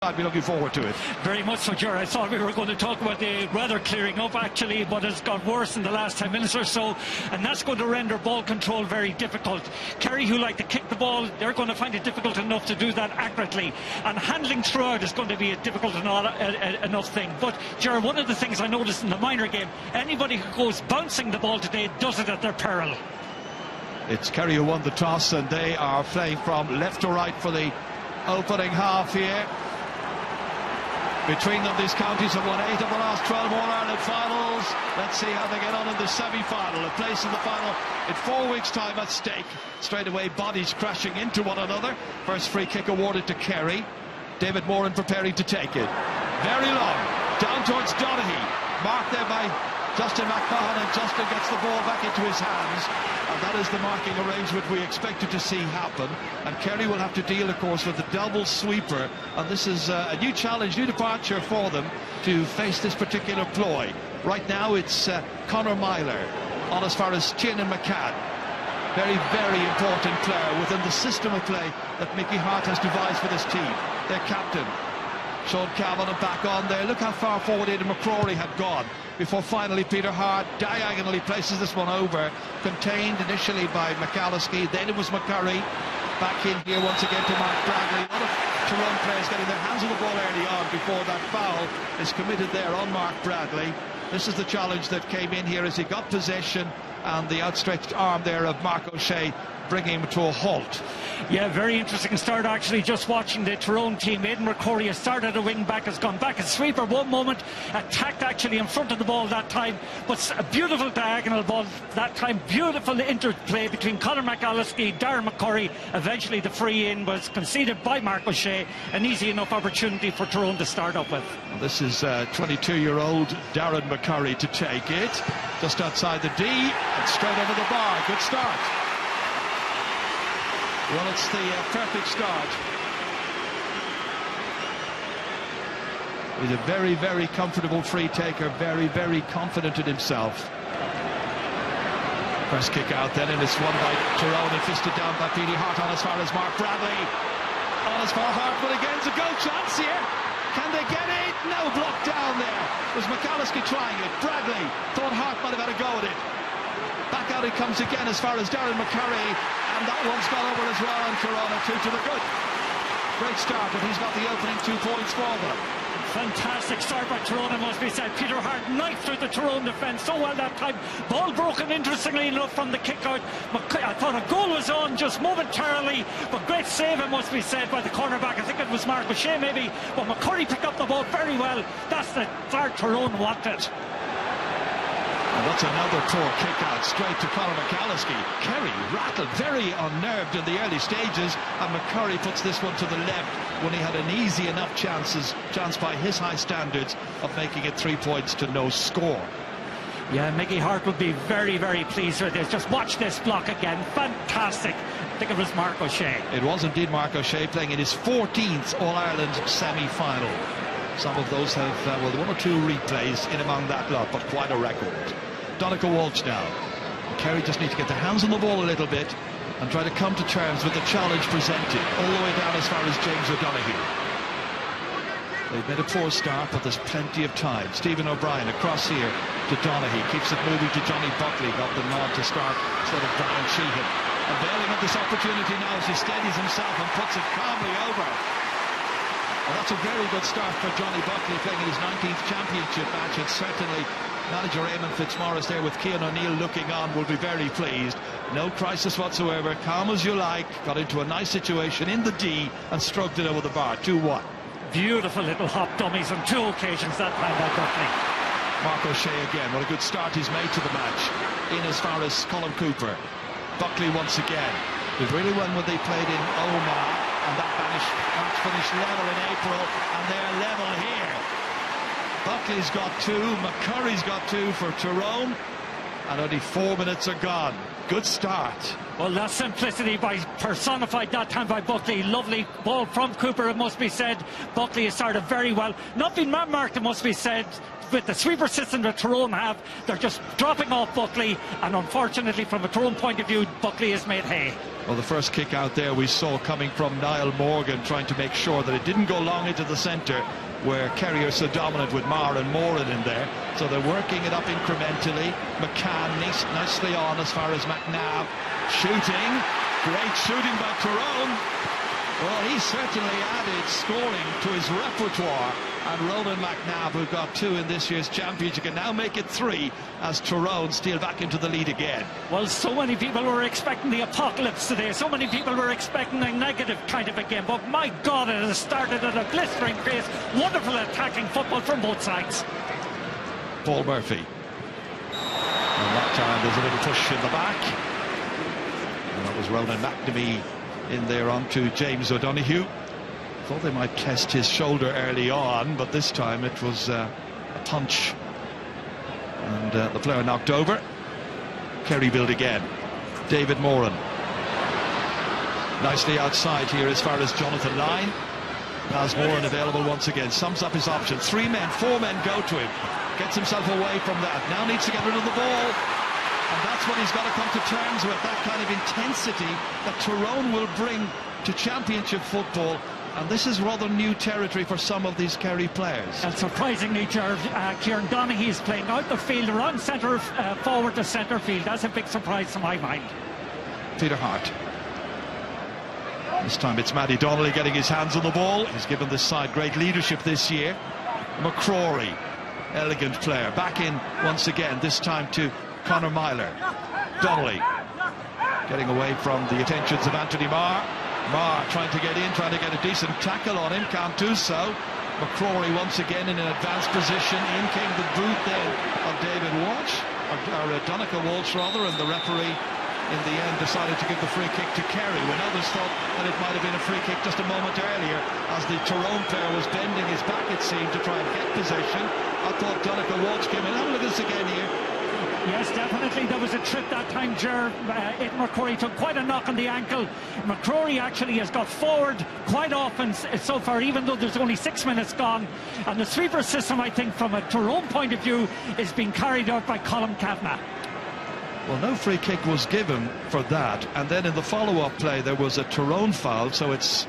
I'd be looking forward to it. Very much so, Ger. I thought we were going to talk about the weather clearing up, actually, but it's got worse in the last 10 minutes or so, and that's going to render ball control very difficult. Kerry, who like to kick the ball, they're going to find it difficult enough to do that accurately, and handling throughout is going to be a difficult enough thing. But, Ger, one of the things I noticed in the minor game, anybody who goes bouncing the ball today does it at their peril. It's Kerry who won the toss, and they are playing from left to right for the opening half here. Between them, these counties have won 8 of the last 12 All-Ireland finals. Let's see how they get on in the semi-final. A place in the final in 4 weeks' time at stake. Straight away, bodies crashing into one another. First free kick awarded to Kerry. David Moran preparing to take it. Very long, down towards Donaghy. Marked there by Justin McMahon, and Justin gets the ball back into his hands. And that is the marking arrangement we expected to see happen. And Kerry will have to deal, of course, with the double sweeper. And this is a new challenge, new departure for them to face this particular ploy. Right now it's Conor Myler on as far as Tiernan and McCann. Very, very important player within the system of play that Mickey Hart has devised for this team. Their captain, Sean Cavanagh, back on there. Look how far forward Aidan McCrory had gone before finally Peter Hart diagonally places this one over. Contained initially by McAlliskey, then it was McCurry. Back in here once again to Mark Bradley. A lot of Tyrone players getting their hands on the ball early on before that foul is committed there on Mark Bradley. This is the challenge that came in here as he got possession, and the outstretched arm there of Mark O'Shea bringing him to a halt. Yeah, very interesting start, actually, just watching the Tyrone team. Aidan McCrory has started a wing back, has gone back as sweeper one moment, attacked actually in front of the ball that time, but a beautiful diagonal ball that time, beautiful interplay between Conor McAlliskey, Darren McCurry. Eventually the free in was conceded by Mark O'Shea, an easy enough opportunity for Tyrone to start up with. This is 22-year-old Darren McCurry to take it, just outside the D, and straight over the bar. Good start. Well, it's the perfect start. He's a very, very comfortable free taker, very, very confident in himself. First kick out then, and it's won by Tyrone and fisted down by Petey Hart on as far as Mark Bradley. On as far Hart, but again, it's a goal chance here. Can they get it? No, blocked down there. It was McAlliskey trying it. Bradley thought Hart might have had a go at it. Back out it comes again as far as Darren McCurry, and that one's gone over as well, and Tyrone are 2 to the good. Great start, and he's got the opening 2 points for them. Fantastic start by Tyrone, it must be said. Peter Hart knifed through the Tyrone defence so well that time. Ball broken, interestingly enough, from the kick out. I thought a goal was on just momentarily, but great save, it must be said, by the cornerback. I think it was Mark O'Shea maybe, but McCurry picked up the ball very well. That's the start Tyrone wanted. And that's another poor kick out straight to Conor McAlliskey. Kerry rattled, very unnerved in the early stages, and McCurry puts this one to the left when he had an easy enough chance by his high standards of making it 3 points to no score. Yeah, Mickey Hart would be very, very pleased with this. Just watch this block again. Fantastic. I think it was Mark O'Shea. It was indeed Mark O'Shea, playing in his 14th All-Ireland semi-final. Some of those have, well, 1 or 2 replays in among that lot, but quite a record. Donegal Walsh now. Kerry just need to get their hands on the ball a little bit and try to come to terms with the challenge presented, all the way down as far as James O'Donoghue. They've made a poor start, but there's plenty of time. Stephen O'Brien across here to Donaghy, keeps it moving to Johnny Buckley, got the nod to start instead of Brian Sheehan. Availing of this opportunity now as he steadies himself and puts it calmly over. Well, that's a very good start for Johnny Buckley, playing in his 19th championship match, and certainly manager Eamon Fitzmaurice there with Cian O'Neill looking on will be very pleased. No crisis whatsoever, calm as you like, got into a nice situation in the D and stroked it over the bar, 2-1. Beautiful little hop dummies on 2 occasions that time by Buckley. Mark O'Shea again, what a good start he's made to the match, in as far as Colin Cooper. Buckley once again, did really well when they played in Omagh, and that match finished level in April, and they're level here. Buckley's got 2, McCurry's got 2 for Tyrone. and only 4 minutes are gone. Good start. Well, that simplicity personified that time by Buckley. Lovely ball from Cooper, it must be said. Buckley has started very well. Not been marked, it must be said. With the sweeper system that Tyrone have, they're just dropping off Buckley, and unfortunately from a Tyrone point of view, Buckley has made hay. Well, the first kick out there we saw coming from Niall Morgan, trying to make sure that it didn't go long into the centre, where Kerry are so dominant with Maher and Moran in there. So they're working it up incrementally. McCann nicely on as far as McNabb. Shooting. Great shooting by Tyrone. Well, he certainly added scoring to his repertoire. And Ronan McNabb, who got 2 in this year's championship, can now make it 3 as Tyrone steal back into the lead again. Well, so many people were expecting the apocalypse today. So many people were expecting a negative kind of a game. But my God, it has started at a blistering pace. Wonderful attacking football from both sides. Paul Murphy. And that time there's a little push in the back. And that was Ronan McNamee in there onto James O'Donoghue. Thought they might test his shoulder early on, but this time it was a punch, and the player knocked over. Kerry build again. David Moran nicely outside here as far as Jonathan Lyne. Has Moran available once again, sums up his options. 3 men, 4 men go to him, gets himself away from that, now needs to get rid of the ball, and that's what he's got to come to terms with, that kind of intensity that Tyrone will bring to championship football. And this is rather new territory for some of these Kerry players. And surprisingly, Kieran Donaghy is playing out the field around centre forward to centre field. That's a big surprise to my mind. Peter Hart. This time it's Matty Donnelly getting his hands on the ball. He's given this side great leadership this year. McCrory, elegant player, back in once again, this time to Conor Myler. Donnelly getting away from the attentions of Anthony Marr. Marr trying to get in, trying to get a decent tackle on him, can't do so. McCrory once again in an advanced position. In came the boot then of David Walsh, or Donica Walsh rather, and the referee in the end decided to give the free kick to Kerry, when others thought that it might have been a free kick just a moment earlier, as the Tyrone player was bending his back, it seemed, to try and get possession. I thought Donica Walsh came in. Have a look at this again here. Yes, definitely. There was a trip that time, McCrory took quite a knock on the ankle. McCrory actually has got forward quite often so far, even though there's only 6 minutes gone. And the sweeper system, I think, from a Tyrone point of view, is being carried out by Colm Kavanagh. Well, no free kick was given for that. And then in the follow-up play, there was a Tyrone foul, so it's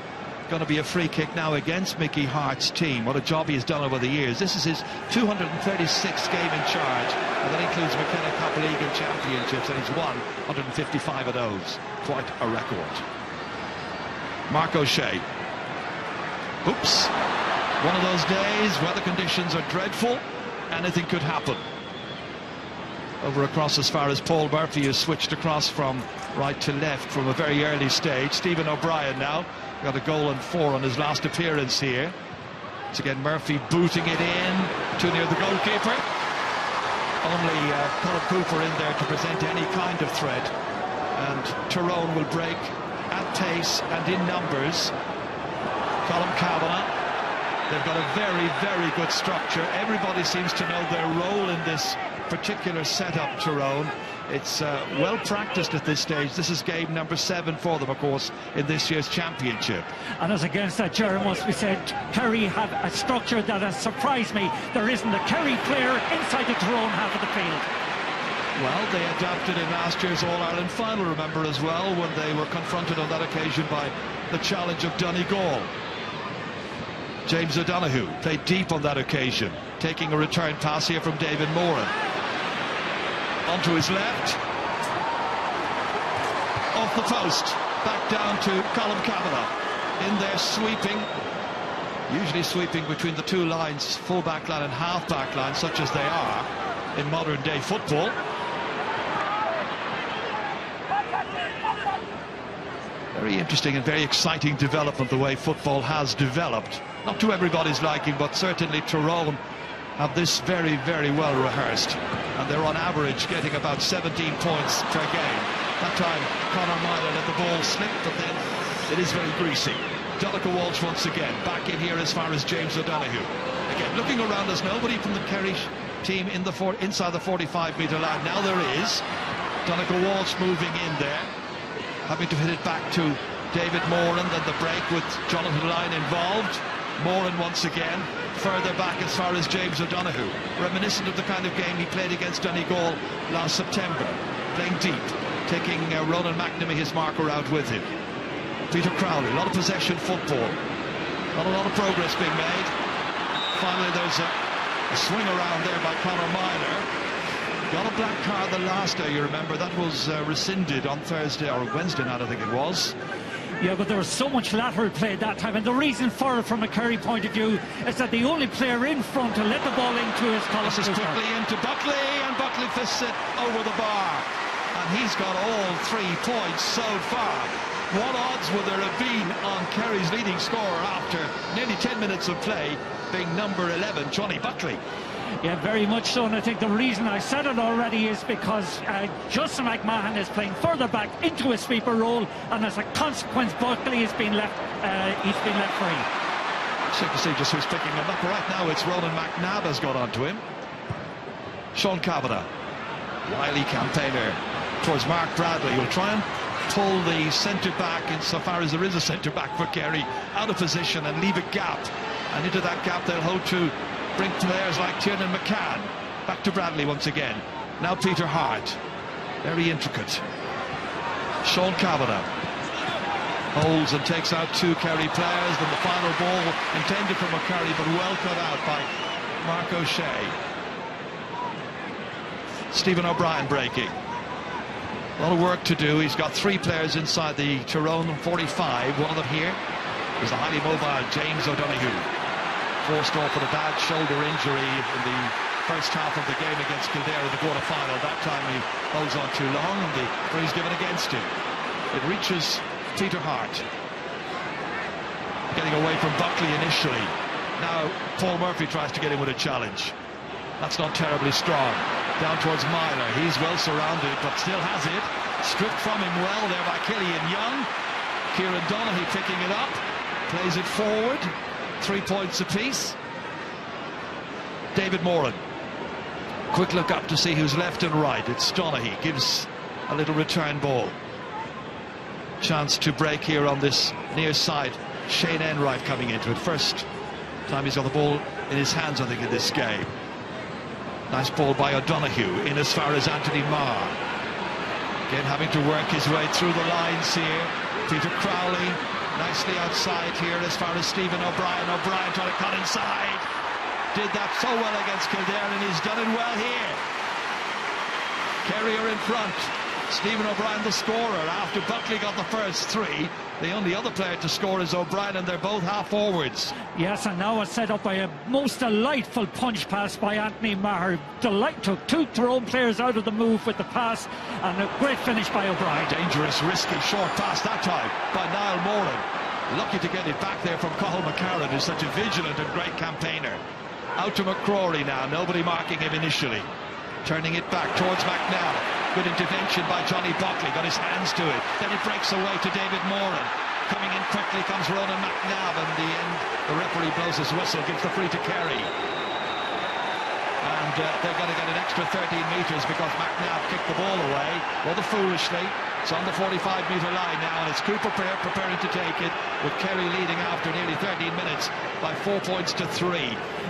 going to be a free kick now against Mickey Hart's team. What a job he has done over the years. This is his 236th game in charge, and that includes McKenna Cup League and Championships, and he's won 155 of those. Quite a record. Mark O'Shea. Oops. One of those days, weather conditions are dreadful. Anything could happen. Over across as far as Paul Murphy has switched across from right to left from a very early stage. Stephen O'Brien now got a goal and 4 on his last appearance here. It's again Murphy booting it in, too near the goalkeeper. Only Colin Cooper in there to present any kind of threat, and Tyrone will break at pace and in numbers. Colm Kavanagh. They've got a very, very good structure. Everybody seems to know their role in this particular setup, Tyrone. It's well practiced at this stage. This is game number 7 for them, of course, in this year's championship. And as against that, Jerry, must be said, Kerry have a structure that has surprised me. There isn't a Kerry player inside the Tyrone half of the field. Well, they adapted in last year's All-Ireland final, remember, as well, when they were confronted on that occasion by the challenge of Donegal. James O'Donoghue played deep on that occasion, taking a return pass here from David Moran. Onto his left, off the post, back down to Colm Kavanagh. In there sweeping, usually sweeping between the 2 lines, full back line and half back line, such as they are in modern day football. Very interesting and very exciting development, the way football has developed. Not to everybody's liking, but certainly Tyrone have this very, very well rehearsed, and they're on average getting about 17 points per game. That time Conor Myler let the ball slip, but then it is very greasy. Donica Walsh once again back in here as far as James O'Donoghue. Again, looking around, there's nobody from the Kerry team in the inside the 45-metre line. Now there is. Donegal Walsh moving in there, having to hit it back to David Moran. Then the break with Jonathan Lyon involved. Moran once again further back as far as James O'Donoghue, reminiscent of the kind of game he played against Donegal last September, playing deep, taking Ronan McNamee, his marker, out with him. Peter Crowley, a lot of possession football, not a lot of progress being made. Finally there's a swing around there by Conor Myler. Got a black card the last day, you remember. That was rescinded on Thursday or Wednesday night, I think it was. Yeah, but there was so much lateral play that time, and the reason for it from a Kerry point of view is that the only player in front to let the ball into his column. This is quickly into Buckley, and Buckley fists it over the bar, and he's got all 3 points so far. What odds would there have been on Kerry's leading scorer after nearly 10 minutes of play being number 11, Johnny Buckley? Yeah, very much so, and I think the reason I said it already is because Justin McMahon is playing further back into a sweeper role, and as a consequence Buckley has been left free. So you can see just who's picking him up. Right now it's Ronan McNabb has got onto him. Sean Kavanagh, wily campaigner towards Mark Bradley, who'll try and pull the centre-back, insofar as there is a centre-back for Kerry, out of position and leave a gap, and into that gap they'll hope to bring players like Tiernan McCann. Back to Bradley once again. Now Peter Hart. Very intricate. Sean Kavanagh holds and takes out 2 Kerry players. Then the final ball intended for McCurry, but well cut out by Mark O'Shea. Stephen O'Brien breaking. A lot of work to do. He's got 3 players inside the Tyrone 45. One of them here is the highly mobile James O'Donoghue, forced off with a bad shoulder injury in the first half of the game against Kildare in the quarter-final. That time he holds on too long, and the free's given against him. It reaches Peter Hart, getting away from Buckley initially. Now Paul Murphy tries to get in with a challenge. That's not terribly strong. Down towards Myler. He's well surrounded, but still has it. Stripped from him well there by Killian Young. Kieran Donaghy picking it up, plays it forward. 3 points apiece. David Moran. Quick look up to see who's left and right. It's Donaghy. Gives a little return ball. Chance to break here on this near side. Shane Enright coming into it. First time he's got the ball in his hands, I think, in this game. Nice ball by O'Donoghue in as far as Anthony Marr. Again having to work his way through the lines here. Peter Crowley nicely outside here as far as Stephen O'Brien. O'Brien trying to cut inside. Did that so well against Kildare, and he's done it well here. Kerry are in front. Stephen O'Brien the scorer after Buckley got the first 3. The only other player to score is O'Brien, and they're both half forwards. Yes, and now it's set up by a most delightful punch pass by Anthony Maher. Took 2 Tyrone players out of the move with the pass, and a great finish by O'Brien. Dangerous, risky, short pass that time by Niall Moran. Lucky to get it back there from Cathal McCarran, who's such a vigilant and great campaigner. Out to McCrory now, nobody marking him initially. Turning it back towards McNabb. Good intervention by Johnny Buckley, got his hands to it. Then it breaks away to David Moran. Coming in quickly comes Ronan McNabb, and the end, the referee blows his whistle, gives the free to Kerry. And they're going to get an extra 13 metres because McNabb kicked the ball away, rather foolishly. It's on the 45-metre line now, and it's Cooper preparing to take it, with Kerry leading after nearly 13 minutes by 4 points to 3.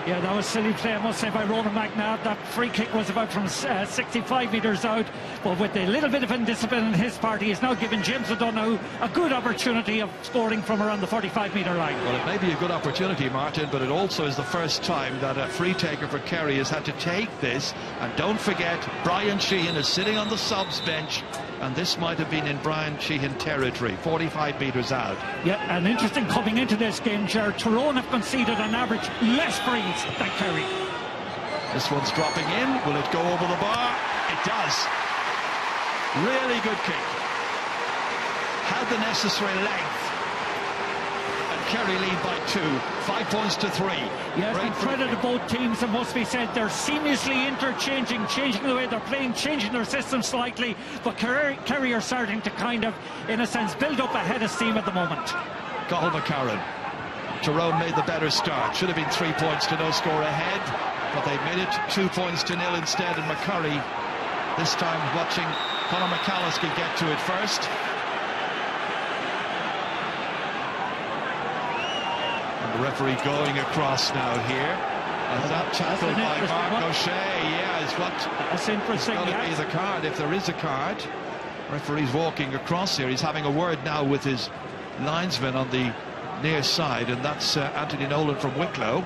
Yeah, that was silly play, I must say, by Ronan McNabb. That free kick was about from 65 metres out, but with a little bit of indiscipline on his part, he has now given James O'Donoghue a good opportunity of scoring from around the 45-metre line. Well, it may be a good opportunity, Martin, but it also is the first time that a free taker for Kerry has had to take this. And don't forget, Brian Sheehan is sitting on the subs bench, and this might have been in Brian Sheehan territory, 45 metres out. Yeah, and interesting coming into this game, Ger, Tyrone have conceded on average less frees than Kerry. This one's dropping in. Will it go over the bar? It does. Really good kick. Had the necessary length. And Kerry lead by 2. 5 points to 3. Yes, and credit to both teams, it must be said. They're seamlessly interchanging, changing the way they're playing, changing their system slightly. But Kerry are starting to kind of, in a sense, build up a head of steam at the moment. Cathal McCarran. Tyrone made the better start. Should have been 3 points to no score ahead, but they made it 2 points to nil instead, and McCurry this time watching Conor McAllister get to it first. And the referee going across now here. And that tackle by Mark O'Shea, yeah, is what that's interesting. It's got to be the card, if there is a card. Referee's walking across here. He's having a word now with his linesman on the near side, and that's Anthony Nolan from Wicklow.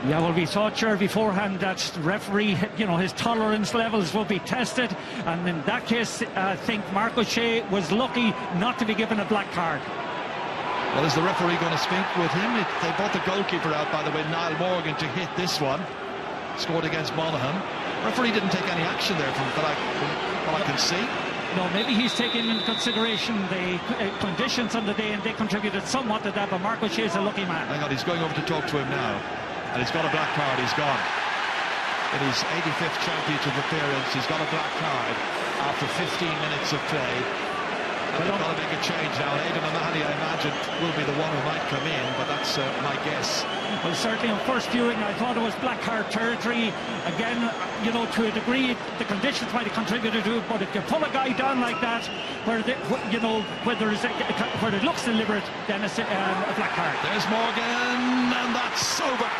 Yeah, well, we thought, sure, beforehand that the referee, you know, his tolerance levels will be tested, and in that case, I think Mark O'Shea was lucky not to be given a black card. Well, is the referee going to speak with him? They brought the goalkeeper out, by the way, Niall Morgan, to hit this one. Scored against Monaghan. Referee didn't take any action there from what I can see. No, maybe he's taking into consideration the conditions on the day, and they contributed somewhat to that, but Mark O'Shea is a lucky man. Hang on, he's going over to talk to him now. And he's got a black card, he's gone. In his 85th championship appearance, he's got a black card after 15 minutes of play. And they've got to make a change now. Aidan O'Mahony, I imagine, will be the one who might come in, but that's my guess. Well, certainly on first viewing, I thought it was black card territory. Again, you know, to a degree, the conditions might have contributed to it, but if you pull a guy down like that, where it looks deliberate, then it's a black card. There's Morgan, and that's over.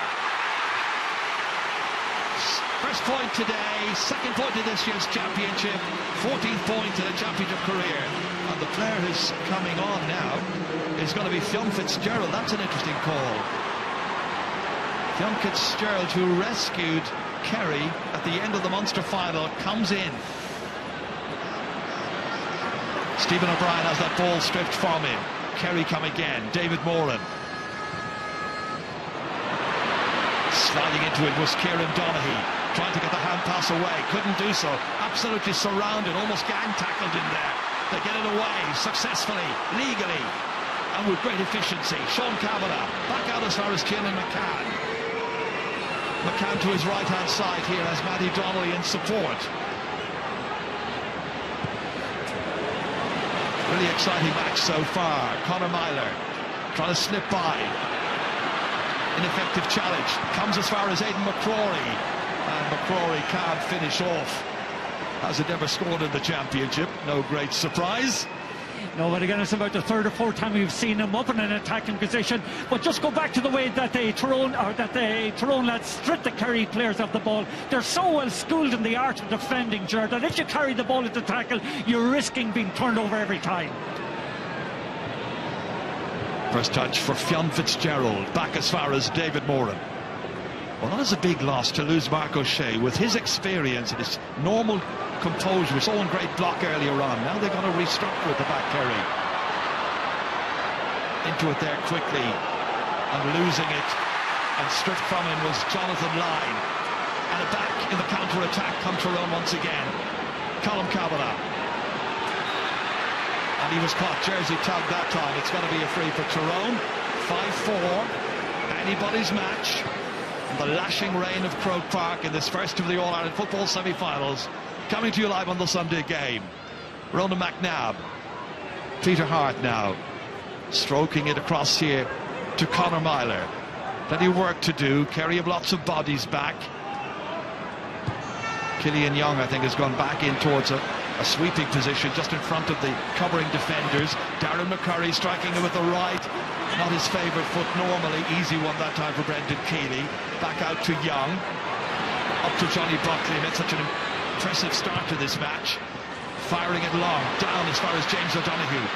First point today, second point in this year's championship, 14th point in a championship career. And the player who's coming on now is going to be Fionn Fitzgerald. That's an interesting call. Fionn Fitzgerald, who rescued Kerry at the end of the Munster final, comes in. Stephen O'Brien has that ball stripped from him. Kerry come again. David Moran. Sliding into it was Kieran Donaghy, trying to get the hand pass away, couldn't do so. Absolutely surrounded, almost gang tackled in there. They get it away successfully, legally, and with great efficiency. Sean Kavanagh back out as far as Kieran McCann. McCann to his right-hand side here as Matty Donnelly in support. Really exciting match so far. Conor Myler trying to slip by. Ineffective challenge. Comes as far as Aidan McCrory. And McCrory can't finish off. Has it never scored in the championship? No great surprise. No, but again, it's about the third or fourth time we've seen him up in an attacking position. But just go back to the way that the Tyrone lads strip the Kerry players of the ball. They're so well schooled in the art of defending, Gerard, that if you carry the ball at the tackle, you're risking being turned over every time. First touch for Fionn Fitzgerald, back as far as David Moran. Well, that is a big loss to lose Mark O'Shea. With his experience and his normal composure, we saw one great block earlier on. Now they're going to restructure at the back, Kerry. Into it there quickly, and losing it, and stripped from him was Jonathan Lyne. And back in the counter-attack come Tyrone once again. Colm Kavanagh. And he was caught, jersey tagged that time. It's going to be a free for Tyrone. 5-4, anybody's match. And the lashing rain of Croke Park in this first of the All-Ireland football semi-finals. Coming to you live on the Sunday game. Ronan McNabb. Peter Hart now. Stroking it across here to Conor Myler. Plenty of work to do. Kerry have lots of bodies back. Killian Young, I think, has gone back in towards a sweeping position just in front of the covering defenders. Darren McCurry striking it with the right. Not his favourite foot normally. Easy one that time for Brendan Keeley. Back out to Young. Up to Johnny Buckley. Made such an impressive start to this match. Firing it long. Down as far as James O'Donoghue.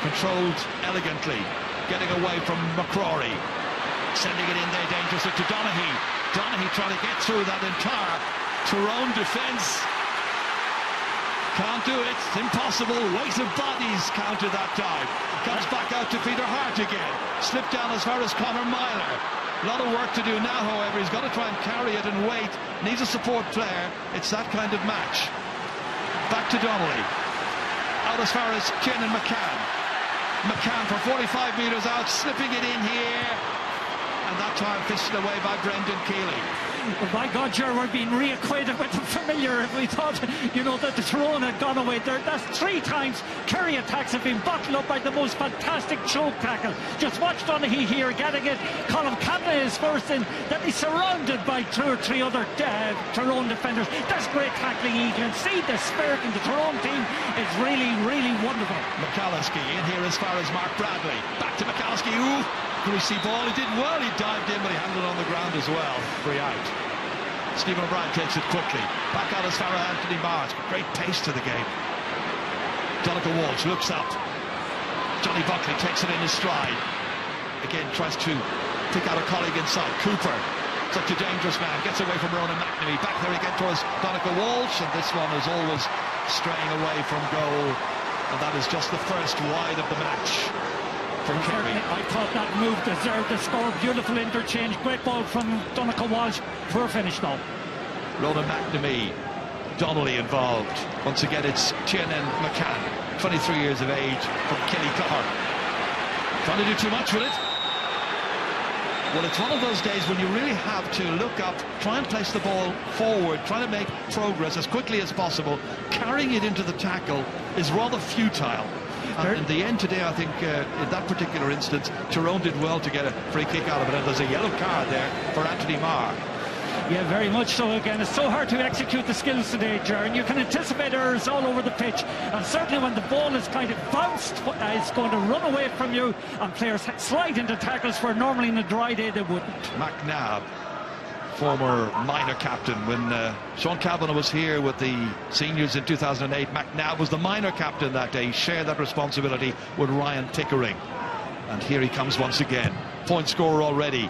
Controlled elegantly. Getting away from McCrory. Sending it in there dangerously to Donaghy. Donaghy trying to get through that entire Tyrone defence. Can't do it. It's impossible. Weight of bodies counter that time. Comes back out to Peter Hart again. Slipped down as far as Conor Myler. A lot of work to do now, however. He's got to try and carry it and wait. Needs a support player. It's that kind of match. Back to Donnelly. Out as far as Kieran McCann. McCann for 45 metres out, slipping it in here. and that time fisted away by Brendan Keeley. Oh my God, Ger, we're being reacquainted with the familiar. If we thought, you know, that the Tyrone had gone away there, that's 3 times Kerry attacks have been bottled up by the most fantastic choke tackle. Just watch Donaghy here getting it. Colm Cavanagh is first in, then he's surrounded by 2 or 3 other Tyrone defenders. That's great tackling. You can see the spirit in the Tyrone team is really, really wonderful. McAlliskey in here as far as Mark Bradley. Back to McAlliskey. Ooh, greasy ball. He did well. He dived in, but he handled it on the ground as well. Free out. Stephen O'Brien takes it quickly. Back out as far as Anthony Marr. Great pace to the game. Donegal Walsh looks up. Johnny Buckley takes it in his stride. Again tries to pick out a colleague inside. Cooper, such a dangerous man, gets away from Ronan McNamee. Back there again towards Donegal Walsh, and this one is always straying away from goal. And that is just the first wide of the match from Kerry. I thought that move deserved the score. Beautiful interchange. Great ball from Donegal Walsh. Poor finish though. Ronan McNamee, Donnelly involved. Once again it's Tiernan McCann, 23 years of age, from Killyclare. Trying to do too much with it. Well, it's one of those days when you really have to look up, try and place the ball forward, try to make progress as quickly as possible. Carrying it into the tackle is rather futile. And in the end today, I think in that particular instance, Tyrone did well to get a free kick out of it, and there's a yellow card there for Anthony Marr. Yeah, very much so. Again, it's so hard to execute the skills today, Ger, and you can anticipate errors all over the pitch, and certainly when the ball is kind of bounced, it's going to run away from you, and players slide into tackles where normally in a dry day they wouldn't. McNabb, former minor captain, when Sean Kavanagh was here with the seniors in 2008, McNabb was the minor captain that day. He shared that responsibility with Ryan Pickering, and here he comes once again. Point scorer already.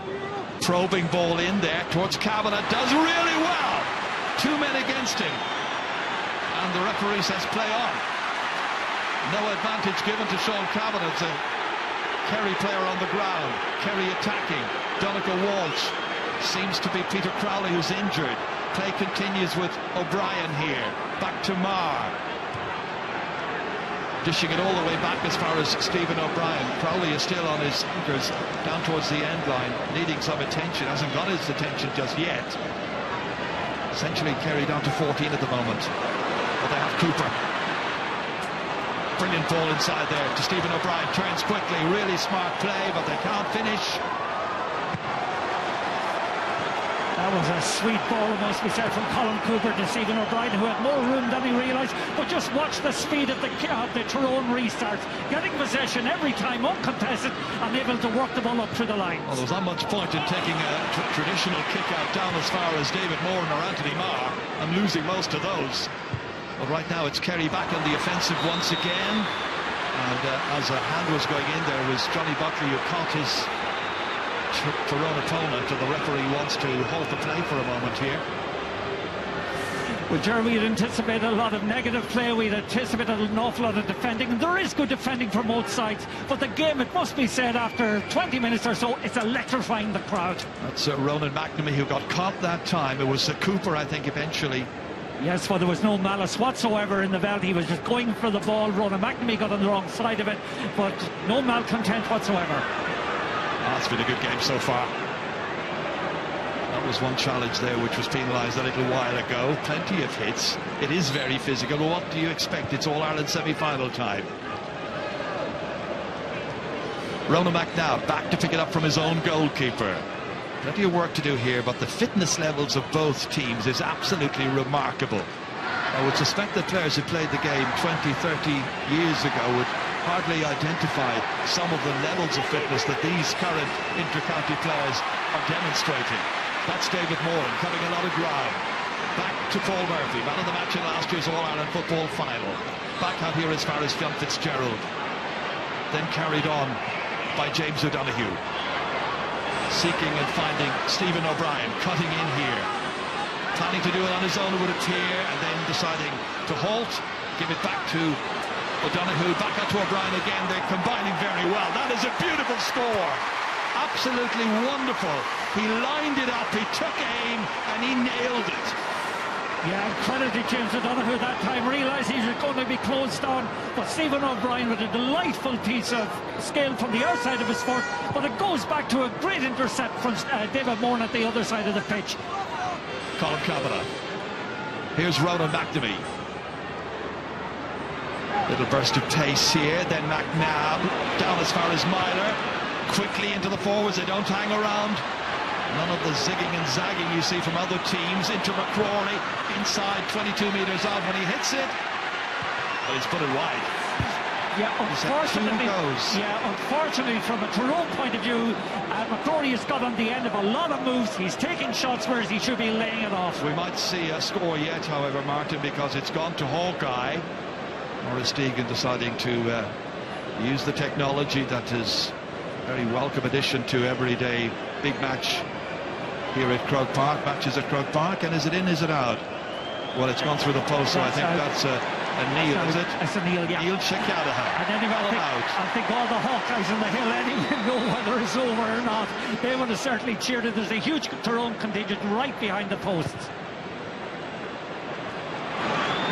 Probing ball in there towards Kavanagh, does really well. 2 men against him, and the referee says play on. No advantage given to Sean Kavanagh. It's a Kerry player on the ground. Kerry attacking. Donegal Walsh. Seems to be Peter Crowley who's injured. Play continues with O'Brien here. Back to Marr. Dishing it all the way back as far as Stephen O'Brien. Crowley is still on his anchors down towards the end line, needing some attention. Hasn't got his attention just yet. Essentially Kerry down to 14 at the moment. But they have Cooper. Brilliant ball inside there to Stephen O'Brien. Turns quickly, really smart play, but they can't finish. That was a sweet ball, it must be said, from Colin Cooper to Stephen O'Brien, who had more room than he realised. But just watch the speed of the Tyrone restarts, getting possession every time, uncontested, and able to work the ball up through the lines. Well, there was not much point in taking a traditional kick-out down as far as David Moran or Anthony Marr and losing most of those. But right now it's Kerry back on the offensive once again. And as a hand was going in, there was Johnny Buckley who caught his Tyrone opponent, and the referee wants to halt the play for a moment here. Well, Jeremy, we'd anticipated a lot of negative play. We'd anticipated an awful lot of defending, and there is good defending from both sides. But the game, it must be said, after 20 minutes or so, it's electrifying the crowd. That's Ronan McNamee who got caught that time. It was Cooper, I think, eventually. Yes, well, there was no malice whatsoever in the belt. He was just going for the ball. Ronan McNamee got on the wrong side of it, but no malcontent whatsoever. That's been a good game so far. That was one challenge there which was penalised a little while ago. Plenty of hits. It is very physical. Well, what do you expect? It's All-Ireland semi-final time. Ronan McNabb back to pick it up from his own goalkeeper. Plenty of work to do here, but the fitness levels of both teams is absolutely remarkable. I would suspect that players who played the game 20, 30 years ago would hardly identify some of the levels of fitness that these current inter-county players are demonstrating. That's David Moran cutting a lot of ground. Back to Paul Murphy, man of the match in last year's All-Ireland football final. Back out here as far as Fionn Fitzgerald. Then carried on by James O'Donoghue. Seeking and finding Stephen O'Brien, cutting in here. Planning to do it on his own, it would appear, and then deciding to halt, give it back to O'Donoghue, back out to O'Brien again. They're combining very well. That is a beautiful score. Absolutely wonderful. He lined it up, he took aim, and he nailed it. Yeah, credit to James O'Donoghue that time, realised he was going to be closed down, but Stephen O'Brien with a delightful piece of skill from the outside of his foot, but it goes back to a great intercept from David Moran at the other side of the pitch. Colin Kavanagh. Here's Ronan McNamee. Little burst of pace here, then McNabb down as far as Myler, quickly into the forwards, they don't hang around. None of the zigging and zagging you see from other teams. Into McCrory, inside 22 metres out when he hits it. But he's put it wide. Yeah, unfortunately from a Tyrone point of view, McCrory has got on the end of a lot of moves. He's taking shots whereas he should be laying it off. We might see a score yet, however, Martin, because it's gone to Hawkeye. Maurice Deegan deciding to use the technology that is a very welcome addition to everyday big match here at Croke Park. Matches at Croke Park, and is it in, is it out? Well, it's gone through the post, so I think that's a kneel, is it? It's a kneel, yeah. Neil Shakadaha. And anyway, I think all the Hawkeyes on the hill anyway know whether it's over or not. They would have certainly cheered it. There's a huge Tyrone contingent right behind the posts.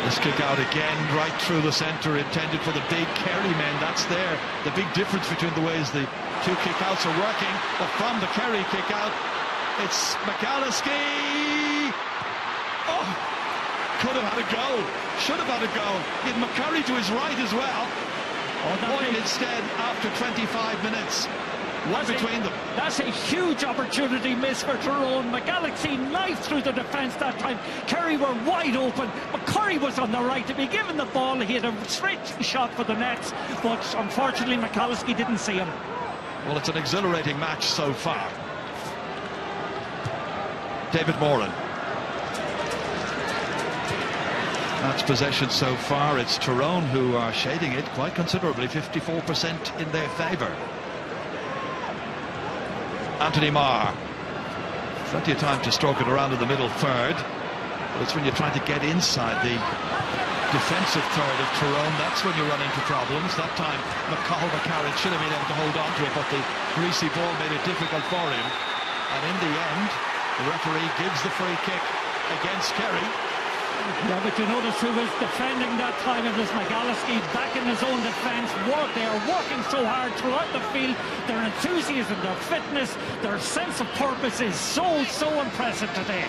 This kick out again, right through the centre, intended for the big Kerry men. That's there. The big difference between the ways the two kick-outs are working. But from the Kerry kick-out, it's McAlliskey. Oh, could have had a go. Should have had a go. He had McCurry to his right as well. Point instead after 25 minutes. One between them. That's a huge opportunity miss for Tyrone. McAlliskey knifed through the defence that time. Kerry were wide open. McCurry was on the right to be given the ball. He had a straight shot for the nets, but unfortunately McAlliskey didn't see him. Well, it's an exhilarating match so far. David Moran. That's possession so far. It's Tyrone who are shading it quite considerably, 54% in their favour. Anthony Marr. Plenty of time to stroke it around in the middle third. But it's when you're trying to get inside the defensive third of Tyrone, that's when you run into problems. That time McCarran should have been able to hold on to it, but the greasy ball made it difficult for him. And in the end, the referee gives the free kick against Kerry. Yeah, but you notice who was defending that time. It was McAlliskey back in his own defence. They are working so hard throughout the field. Their enthusiasm, their fitness, their sense of purpose is so impressive today.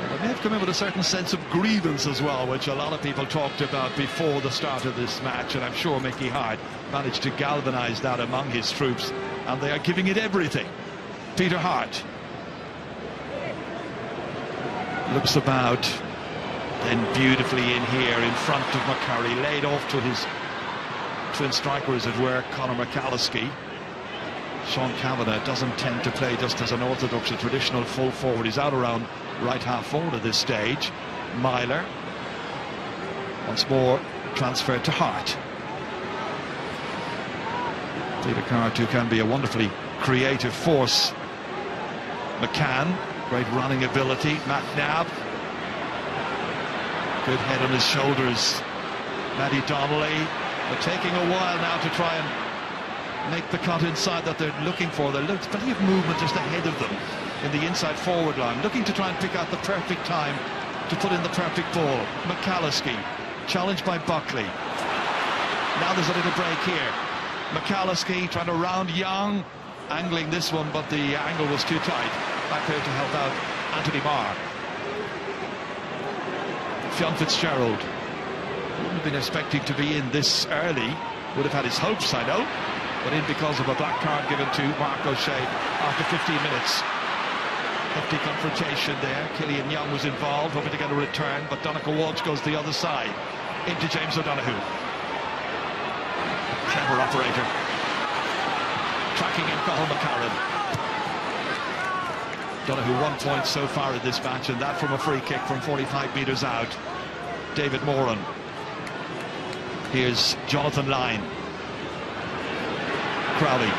They may have come in with a certain sense of grievance as well, which a lot of people talked about before the start of this match, and I'm sure Mickey Hart managed to galvanise that among his troops, and they are giving it everything. Peter Hart looks about, then beautifully in here in front of McCurry, laid off to his twin striker, as it were, Conor McAlliskey. Sean Kavanagh doesn't tend to play just as an orthodox or traditional full forward. He's out around right half forward at this stage. Myler once more transferred to Hart. Peter Hart, who can be a wonderfully creative force. McCann, great running ability. McNabb, good head on his shoulders. Matty Donnelly, they're taking a while now to try and make the cut inside that they're looking for. There's plenty of movement just ahead of them in the inside forward line, looking to try and pick out the perfect time to put in the perfect ball. McAlliskey, challenged by Buckley. Now there's a little break here. McAlliskey trying to round Young, angling this one, but the angle was too tight. Back there to help out Anthony Marr. John Fitzgerald wouldn't have been expecting to be in this early, would have had his hopes, I know, but in because of a black card given to Mark O'Shea after 15 minutes. Hefty confrontation there. Killian Young was involved, hoping to get a return, but Donegal Walsh goes the other side into James O'Donoghue. Clever operator, tracking in Cathal McCarran. Donoghue 1 point so far in this match, and that from a free kick from 45 metres out. David Moran. Here's Jonathan Lyne. Crowley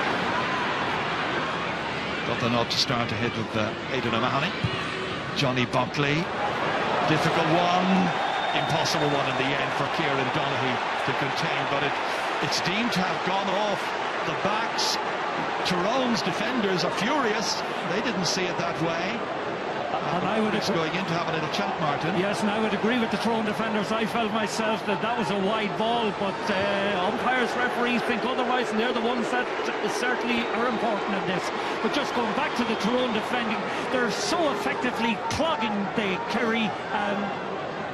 got the nod to start ahead of Aidan O'Mahony. Johnny Buckley, difficult one, impossible one in the end for Kieran Donoghue to contain, but it's deemed to have gone off the backs. Tyrone's defenders are furious. They didn't see it that way. And I would going in to have a little chat, Martin. Yes, and I would agree with the Tyrone defenders. I felt myself that was a wide ball, but umpires, referees think otherwise, and they're the ones that certainly are important in this. But just going back to the Tyrone defending, they're so effectively clogging the Kerry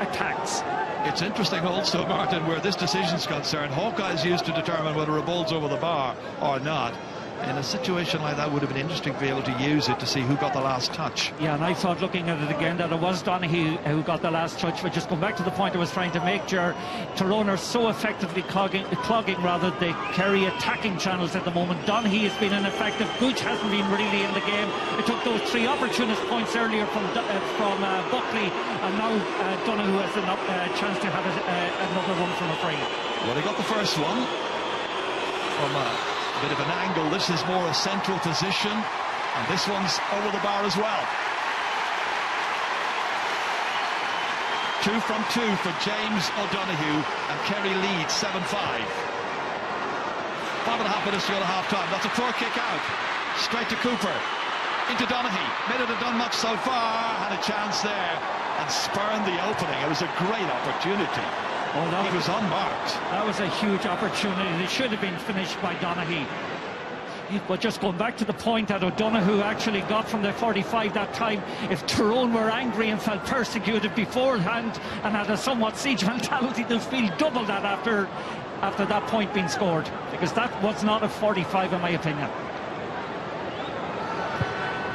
attacks. It's interesting also, Martin, where this decision's concerned. Hawkeye's used to determine whether a ball's over the bar or not. In a situation like that, would have been interesting to be able to use it to see who got the last touch. Yeah, and I thought, looking at it again, that it was Donaghy who got the last touch. But just going back to the point I was trying to make, Tyrone are so effectively clogging the Kerry attacking channels at the moment. Donaghy has been ineffective. Gooch hasn't been really in the game. It took those 3 opportunist points earlier from Buckley, and now Donaghy has a chance to have another one from a free. Well, he got the first one from a bit of an angle. This is more a central position, and this one's over the bar as well. 2 from 2 for James O'Donoghue, and Kerry leads 7-5. 5.5 minutes to go to half-time. That's a poor kick out. Straight to Cooper. Into Donaghy. May not have done much so far. Had a chance there and spurned the opening. It was a great opportunity. He was unmarked. That was a huge opportunity. It should have been finished by Donaghy. But just going back to the point that O'Donoghue actually got from the 45 that time, if Tyrone were angry and felt persecuted beforehand and had a somewhat siege mentality, they'll feel double that after that point being scored, because that was not a 45 in my opinion.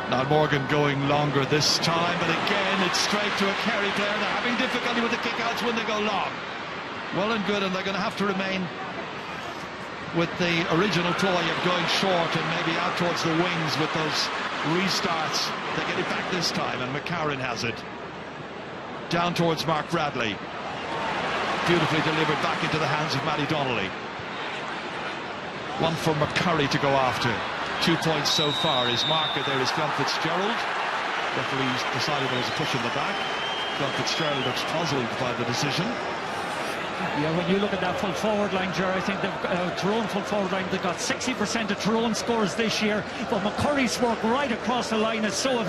Now Morgan going longer this time, but again it's straight to a Kerry player. They're having difficulty with the kickouts when they go long. Well and good, and they're going to have to remain with the original ploy of going short and maybe out towards the wings with those restarts. They get it back this time, and McCarron has it. Down towards Mark Bradley. Beautifully delivered back into the hands of Matty Donnelly. One for McCurry to go after. 2 points so far. His marker there is John Fitzgerald. Referee's decided there was a push in the back. John Fitzgerald looks puzzled by the decision. Yeah, when you look at that full forward line, Ger, I think the Tyrone full forward line, they got 60% of Tyrone scores this year, but McCurry's work right across the line is so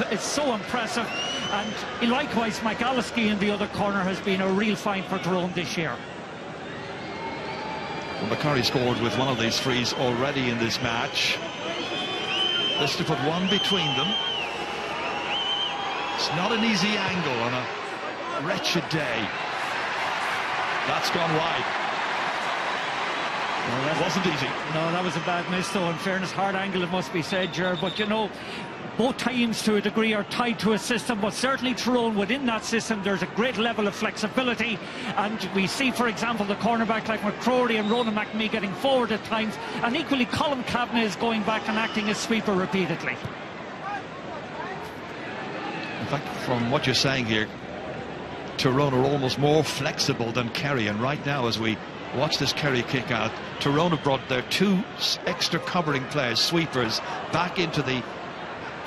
impressive, and likewise McAlliskey in the other corner has been a real find for Tyrone this year. Well, McCurry scored with one of these frees already in this match. Just to put one between them. It's not an easy angle on a wretched day. That's gone wide. No, that wasn't easy. No, that was a bad miss, though. In fairness, hard angle, it must be said, Ger. But, you know, both teams, to a degree, are tied to a system. But certainly Tyrone, within that system, there's a great level of flexibility. And we see, for example, the cornerback like McCrory and Ronan McNamee getting forward at times. And equally, Colin Kavanagh is going back and acting as sweeper repeatedly. In fact, from what you're saying here, Tyrone are almost more flexible than Kerry, and right now as we watch this Kerry kick out, Tyrone have brought their 2 extra covering players, sweepers, back into the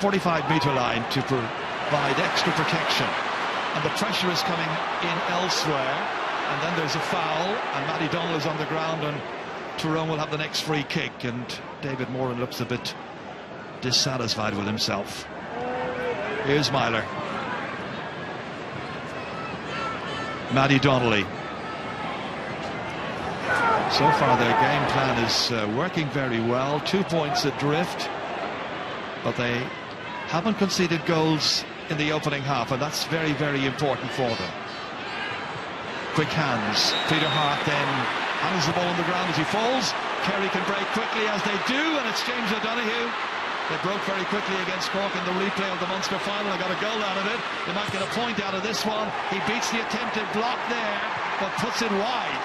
45-metre line to provide extra protection, and the pressure is coming in elsewhere, and then there's a foul and Matty Donnelly is on the ground, and Tyrone will have the next free kick, and David Moran looks a bit dissatisfied with himself. Here's Myler. Matty Donnelly. So far their game plan is working very well. 2 points adrift, but they haven't conceded goals in the opening half, and that's very, very important for them. Quick hands. Peter Hart then handles the ball on the ground as he falls. Kerry can break quickly, as they do, and it's James O'Donoghue. They broke very quickly against Cork in the replay of the Munster final. They got a goal out of it. They might get a point out of this one. He beats the attempted block there, but puts it wide.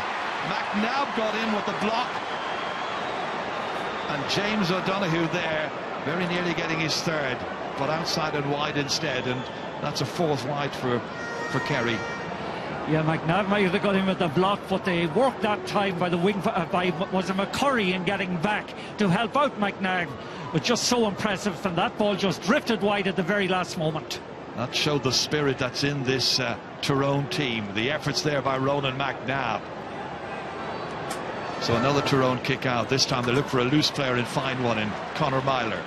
McNabb got in with the block. And James O'Donoghue there, very nearly getting his third, but outside and wide instead. And that's a 4th wide for Kerry. Yeah, McNabb might have got him with the block, but they worked that time by the wing, was it McCurry in getting back to help out McNabb. It was just so impressive, and that ball just drifted wide at the very last moment. That showed the spirit that's in this Tyrone team. The efforts there by Ronan McNabb. So another Tyrone kick out. This time they look for a loose player and find one in Conor Myler.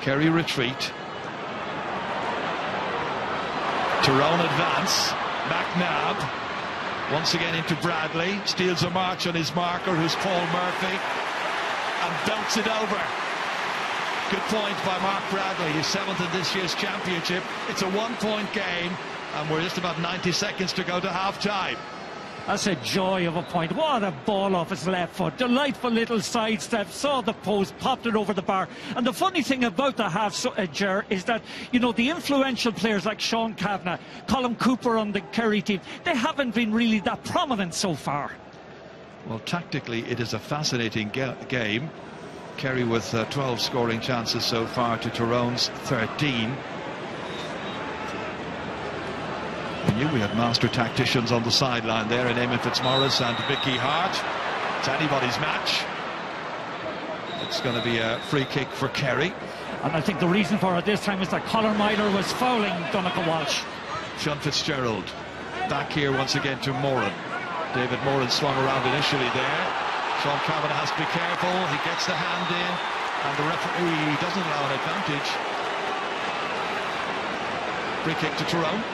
Kerry retreat. Tyrone advance. McNabb once again into Bradley, steals a march on his marker, who's Paul Murphy, and belts it over. Good point by Mark Bradley, his 7th in this year's championship. It's a 1-point game, and we're just about 90 seconds to go to half-time. That's a joy of a point. What a ball off his left foot. Delightful little sidestep, saw the post, popped it over the bar. And the funny thing about the half, Ger, is that, you know, the influential players like Sean Kavanagh, Colin Cooper on the Kerry team, they haven't been really that prominent so far. Well, tactically, it is a fascinating game. Kerry with 12 scoring chances so far to Tyrone's 13. We knew we had master tacticians on the sideline there in Eamon Fitzmaurice and Mickey Hart. It's anybody's match. It's going to be a free kick for Kerry. And I think the reason for it this time is that Conor Myler was fouling Donncha Walsh. Sean Fitzgerald back here once again to Moran. David Moran swung around initially there. Sean Kavanagh has to be careful. He gets the hand in, and the referee doesn't allow an advantage. Free kick to Tyrone.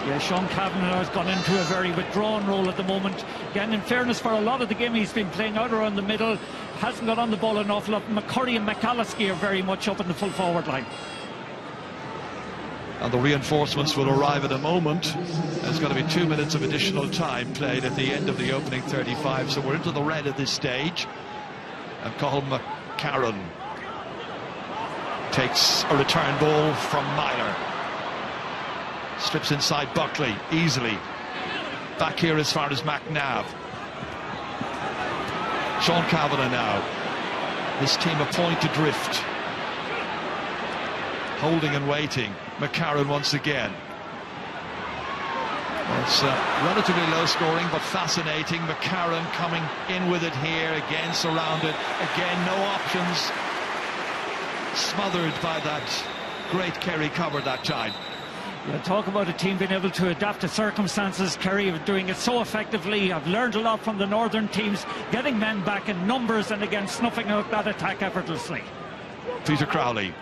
Yeah, Sean Kavanagh has gone into a very withdrawn role at the moment. Again, in fairness, for a lot of the game he's been playing out around the middle, hasn't got on the ball an awful lot. McCurry and McAlliskey are very much up in the full forward line. And the reinforcements will arrive in a moment. There's going to be 2 minutes of additional time played at the end of the opening 35, so we're into the red at this stage. And Cathal McCarron takes a return ball from Myler. Slips inside Buckley easily. Back here as far as McNabb. Sean Kavanagh now. This team a point adrift. Holding and waiting. McCarron once again. Well, it's relatively low scoring but fascinating. McCarron coming in with it here, again surrounded, again no options. Smothered by that great Kerry cover that time. Yeah, talk about a team being able to adapt to circumstances. Kerry are doing it so effectively. I've learned a lot from the northern teams, getting men back in numbers and again snuffing out that attack effortlessly. Peter Crowley.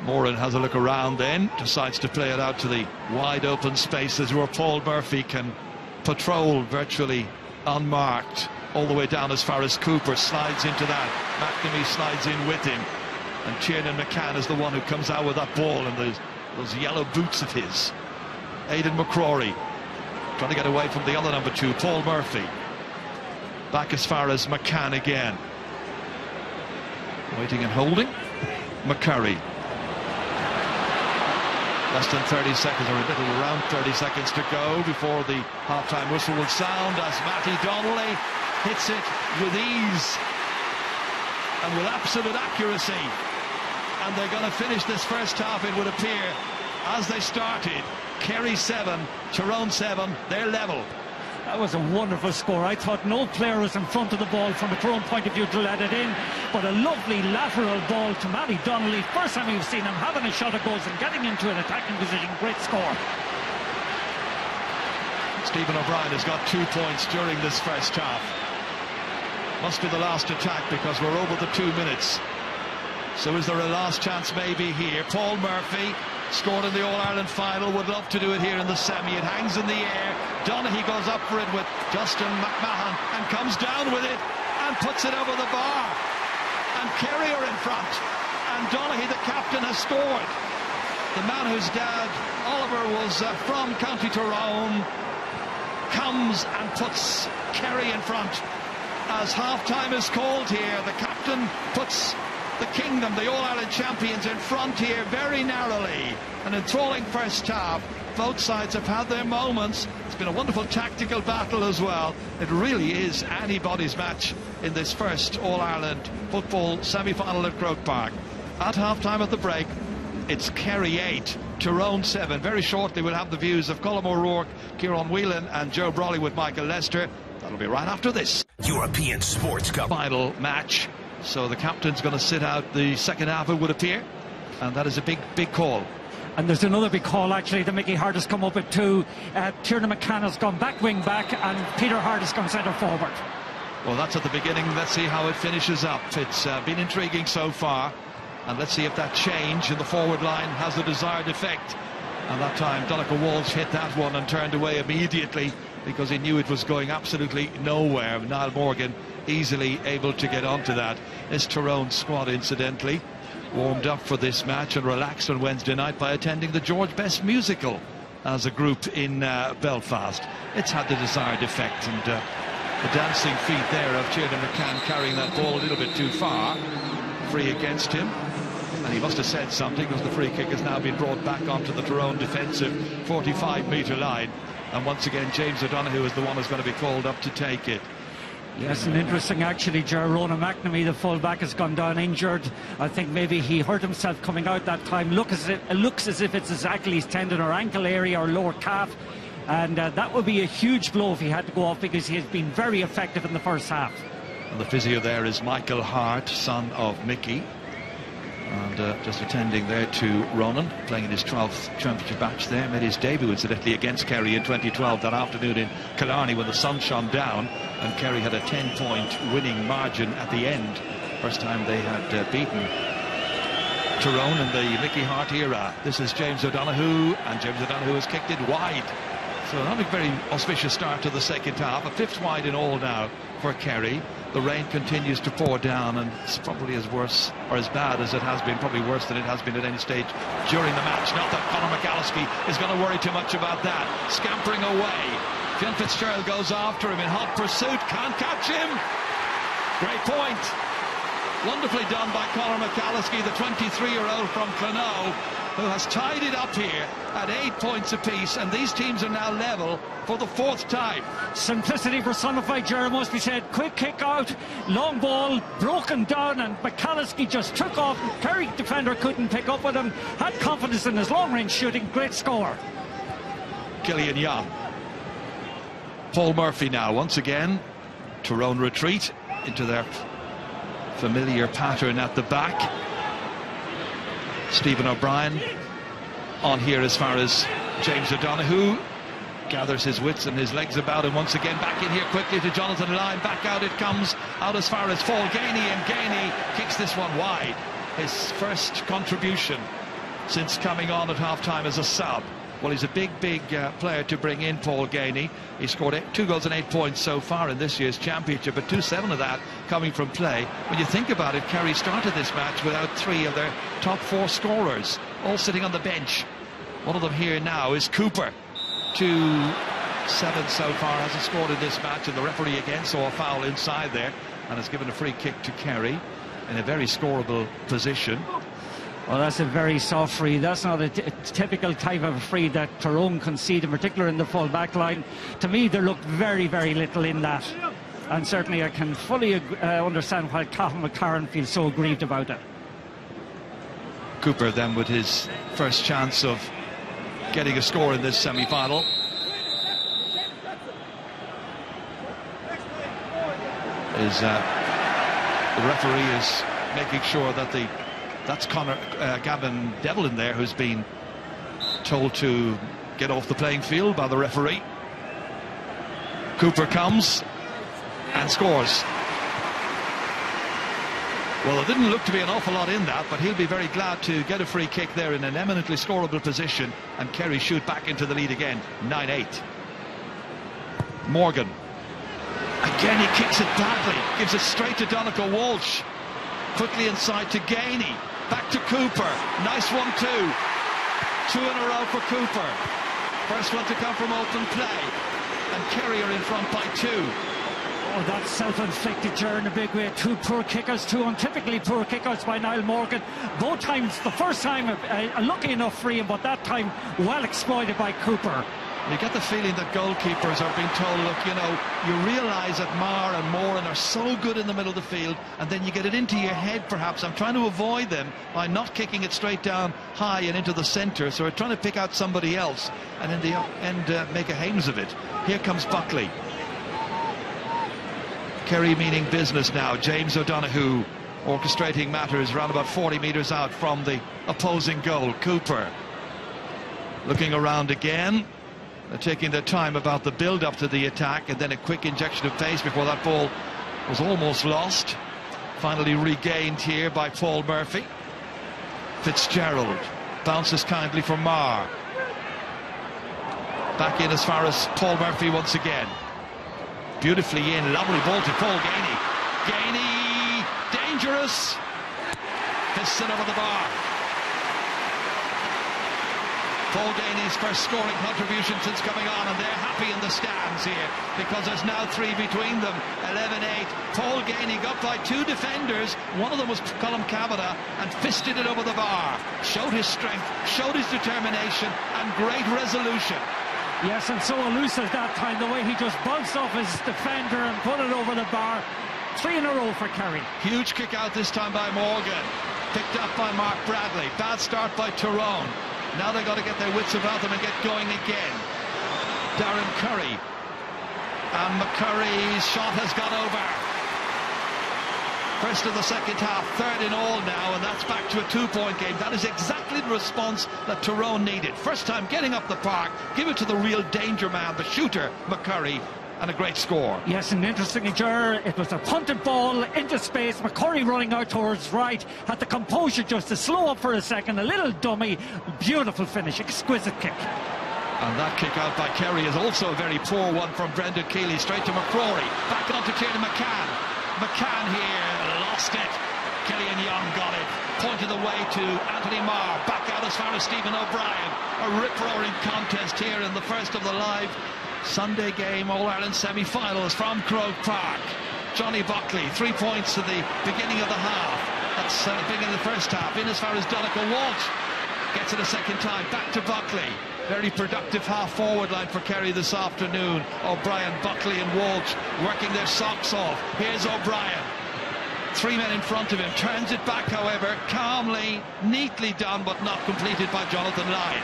Moran has a look around then, decides to play it out to the wide open spaces where Paul Murphy can patrol virtually unmarked all the way down as far as Cooper. Slides into that. McNamee slides in with him, and Tiernan McCann is the one who comes out with that ball in those yellow boots of his. Aidan McCrory trying to get away from the other number 2, Paul Murphy. Back as far as McCann again. Waiting and holding. McCurry. Less than 30 seconds, or a little around 30 seconds to go before the half-time whistle will sound as Matty Donnelly hits it with ease and with absolute accuracy. And they're going to finish this first half, it would appear, as they started. Kerry 7, Tyrone 7, they're level. That was a wonderful score. I thought no player was in front of the ball from a Tyrone point of view to let it in, but a lovely lateral ball to Matty Donnelly. First time we've seen him having a shot at goals and getting into an attacking position. Great score. Stephen O'Brien has got 2 points during this first half. Must be the last attack because we're over the 2 minutes. So is there a last chance maybe here? Paul Murphy scored in the All-Ireland final, would love to do it here in the semi. It hangs in the air. Donaghy goes up for it with Justin McMahon and comes down with it and puts it over the bar. And Kerry are in front. And Donaghy, the captain, has scored. The man whose dad, Oliver, was from County Tyrone, comes and puts Kerry in front. As half-time is called here, the captain puts the Kingdom, the All-Ireland champions, in front here very narrowly. An enthralling first half. Both sides have had their moments. It's been a wonderful tactical battle as well. It really is anybody's match in this first All-Ireland football semi-final at Croke Park. At half-time at the break, it's Kerry 8, Tyrone 7. Very shortly we'll have the views of Colm O'Rourke, Kieran Whelan and Joe Brawley with Michael Lester. That'll be right after this. European Sports Cup Final match. So the captain's going to sit out the second half, it would appear. And that is a big call. And there's another big call, actually, that Mickey Hart has come up with too. Tiernan McCann has gone back wing back and Peter Hart has gone centre forward. Well, that's at the beginning. Let's see how it finishes up. It's been intriguing so far. And let's see if that change in the forward line has the desired effect. And that time Donegal Walsh hit that one and turned away immediately because he knew it was going absolutely nowhere. Niall Morgan easily able to get onto that. This Tyrone squad, incidentally, warmed up for this match and relaxed on Wednesday night by attending the George Best musical as a group in Belfast. It's had the desired effect, and the dancing feet there of Tiernan McCann carrying that ball a little bit too far. Free against him, and he must have said something because the free kick has now been brought back onto the Tyrone defensive 45-metre line, and once again James O'Donoghue is the one who's going to be called up to take it. Yes, and interesting actually, Ronan McNamee, the full-back, has gone down injured. I think maybe he hurt himself coming out that time. It looks as if it's his Achilles tendon or ankle area or lower calf, and that would be a huge blow if he had to go off, because he has been very effective in the first half. And the physio there is Michael Hart, son of Mickey, and just attending there to Ronan, playing in his 12th championship match there. Made his debut incidentally against Kerry in 2012 that afternoon in Killarney when the sun shone down, and Kerry had a 10-point winning margin at the end. First time they had beaten Tyrone in the Mickey Hart era. This is James O'Donoghue, and James O'Donoghue has kicked it wide. So not a very auspicious start to the second half. A fifth wide in all now for Kerry. The rain continues to pour down, and it's probably as worse or as bad as it has been, probably worse than it has been at any stage during the match. Not that Conor McAlliskey is going to worry too much about that. Scampering away. Fionn Fitzgerald goes after him in hot pursuit. Can't catch him. Great point. Wonderfully done by Conor McAlliskey, the 23-year-old from Clonoe, who has tied it up here at 8 points apiece, and these teams are now level for the fourth time. Simplicity personified, Gerard, must be said. Quick kick out, long ball, broken down, and McAlliskey just took off. Kerry defender couldn't pick up with him, had confidence in his long-range shooting. Great score. Killian Young. Paul Murphy now, once again. Tyrone retreat into their familiar pattern at the back. Stephen O'Brien on here as far as James O'Donoghue gathers his wits and his legs about him once again. Back in here quickly to Jonathan Lyne. Back out it comes, out as far as Fall Gainey, and Gainey kicks this one wide. His first contribution since coming on at half-time as a sub. Well, he's a big player to bring in, Paul Gainey. He scored 2 goals and 8 points so far in this year's championship, but 2-7 of that coming from play. When you think about it, Kerry started this match without 3 of their top 4 scorers, all sitting on the bench. One of them here now is Cooper. 2-7 so far, hasn't scored in this match, and the referee again saw a foul inside there and has given a free kick to Kerry in a very scoreable position. Well, that's a very soft free. That's not a typical type of free that Tyrone concede, in particular in the full back line. To me, there looked very, very little in that. And certainly I can fully understand why Cathal McLaren feels so aggrieved about it. Cooper then with his first chance of getting a score in this semi-final. The referee is making sure that that's Gavin Devlin there, who's been told to get off the playing field by the referee. Cooper comes and scores. Well, there didn't look to be an awful lot in that, but he'll be very glad to get a free kick there in an eminently scoreable position, and Kerry shoot back into the lead again, 9-8. Morgan. Again, he kicks it badly, gives it straight to Donegal Walsh. Quickly inside to Gainey. Back to Cooper. Nice one too. 2 in a row for Cooper. First one to come from open play. And Kerry are in front by 2. Oh, that's self-inflicted, Ger, in a big way. 2 poor kickers, 2 untypically poor kickouts by Niall Morgan. Both times, the first time a lucky enough free, but that time well exploited by Cooper. You get the feeling that goalkeepers are being told, look, you know, you realise that Marr and Moran are so good in the middle of the field, and then you get it into your head, perhaps, I'm trying to avoid them by not kicking it straight down high and into the centre, so we're trying to pick out somebody else, and in the end make a hames of it. Here comes Buckley. Kerry meaning business now. James O'Donoghue orchestrating matters around about 40 metres out from the opposing goal. Cooper looking around again. They're taking their time about the build-up to the attack, and then a quick injection of pace before that ball was almost lost. Finally regained here by Paul Murphy. Fitzgerald bounces kindly for Marr. Back in as far as Paul Murphy once again. Beautifully in, lovely ball to Paul Gainey. Gainey, dangerous. Fists it over the bar. Paul Gainey's first scoring contribution since coming on, and they're happy in the stands here because there's now 3 between them. 11-8. Paul Gainey got by 2 defenders. One of them was Colm Kavanagh, and fisted it over the bar. Showed his strength, showed his determination, and great resolution. Yes, and so elusive that time, the way he just bounced off his defender and put it over the bar. 3 in a row for Kerry. Huge kick out this time by Morgan. Picked up by Mark Bradley. Bad start by Tyrone. Now they've got to get their wits about them and get going again. Darren Curry. And McCurry's shot has gone over. First of the second half, 3rd in all now, and that's back to a 2-point game. That is exactly the response that Tyrone needed. First time getting up the park, give it to the real danger man, the shooter, McCurry, and a great score. Yes, and interestingly, Ger, it was a punted ball into space. McCurry running out towards right, had the composure just to slow up for a second. A little dummy, beautiful finish, exquisite kick. And that kick out by Kerry is also a very poor one from Brendan Keeley, straight to McCrory. Back on to Tiernan McCann. McCann here, lost it. Killian Young got it. Pointed the way to Anthony Marr. Back out as far as Stephen O'Brien. A rip-roaring contest here in the first of the live Sunday game All-Ireland semi-finals from Croke Park. Johnny Buckley, 3 points at the beginning of the half. That's beginning of the first half. In as far as Donegal. Walsh gets it a second time. Back to Buckley. Very productive half-forward line for Kerry this afternoon. O'Brien, Buckley and Walsh working their socks off. Here's O'Brien. 3 men in front of him. Turns it back, however, calmly, neatly done, but not completed by Jonathan Lyne.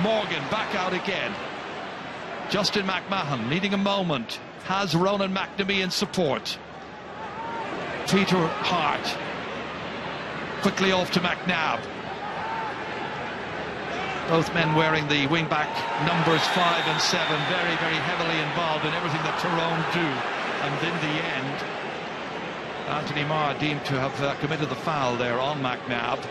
Morgan back out again. Justin McMahon needing a moment. Has Ronan McNamee in support. Peter Hart. Quickly off to McNabb. Both men wearing the wing-back numbers 5 and 7. Very, very heavily involved in everything that Tyrone do. And in the end, Anthony Marr deemed to have committed the foul there on McNabb.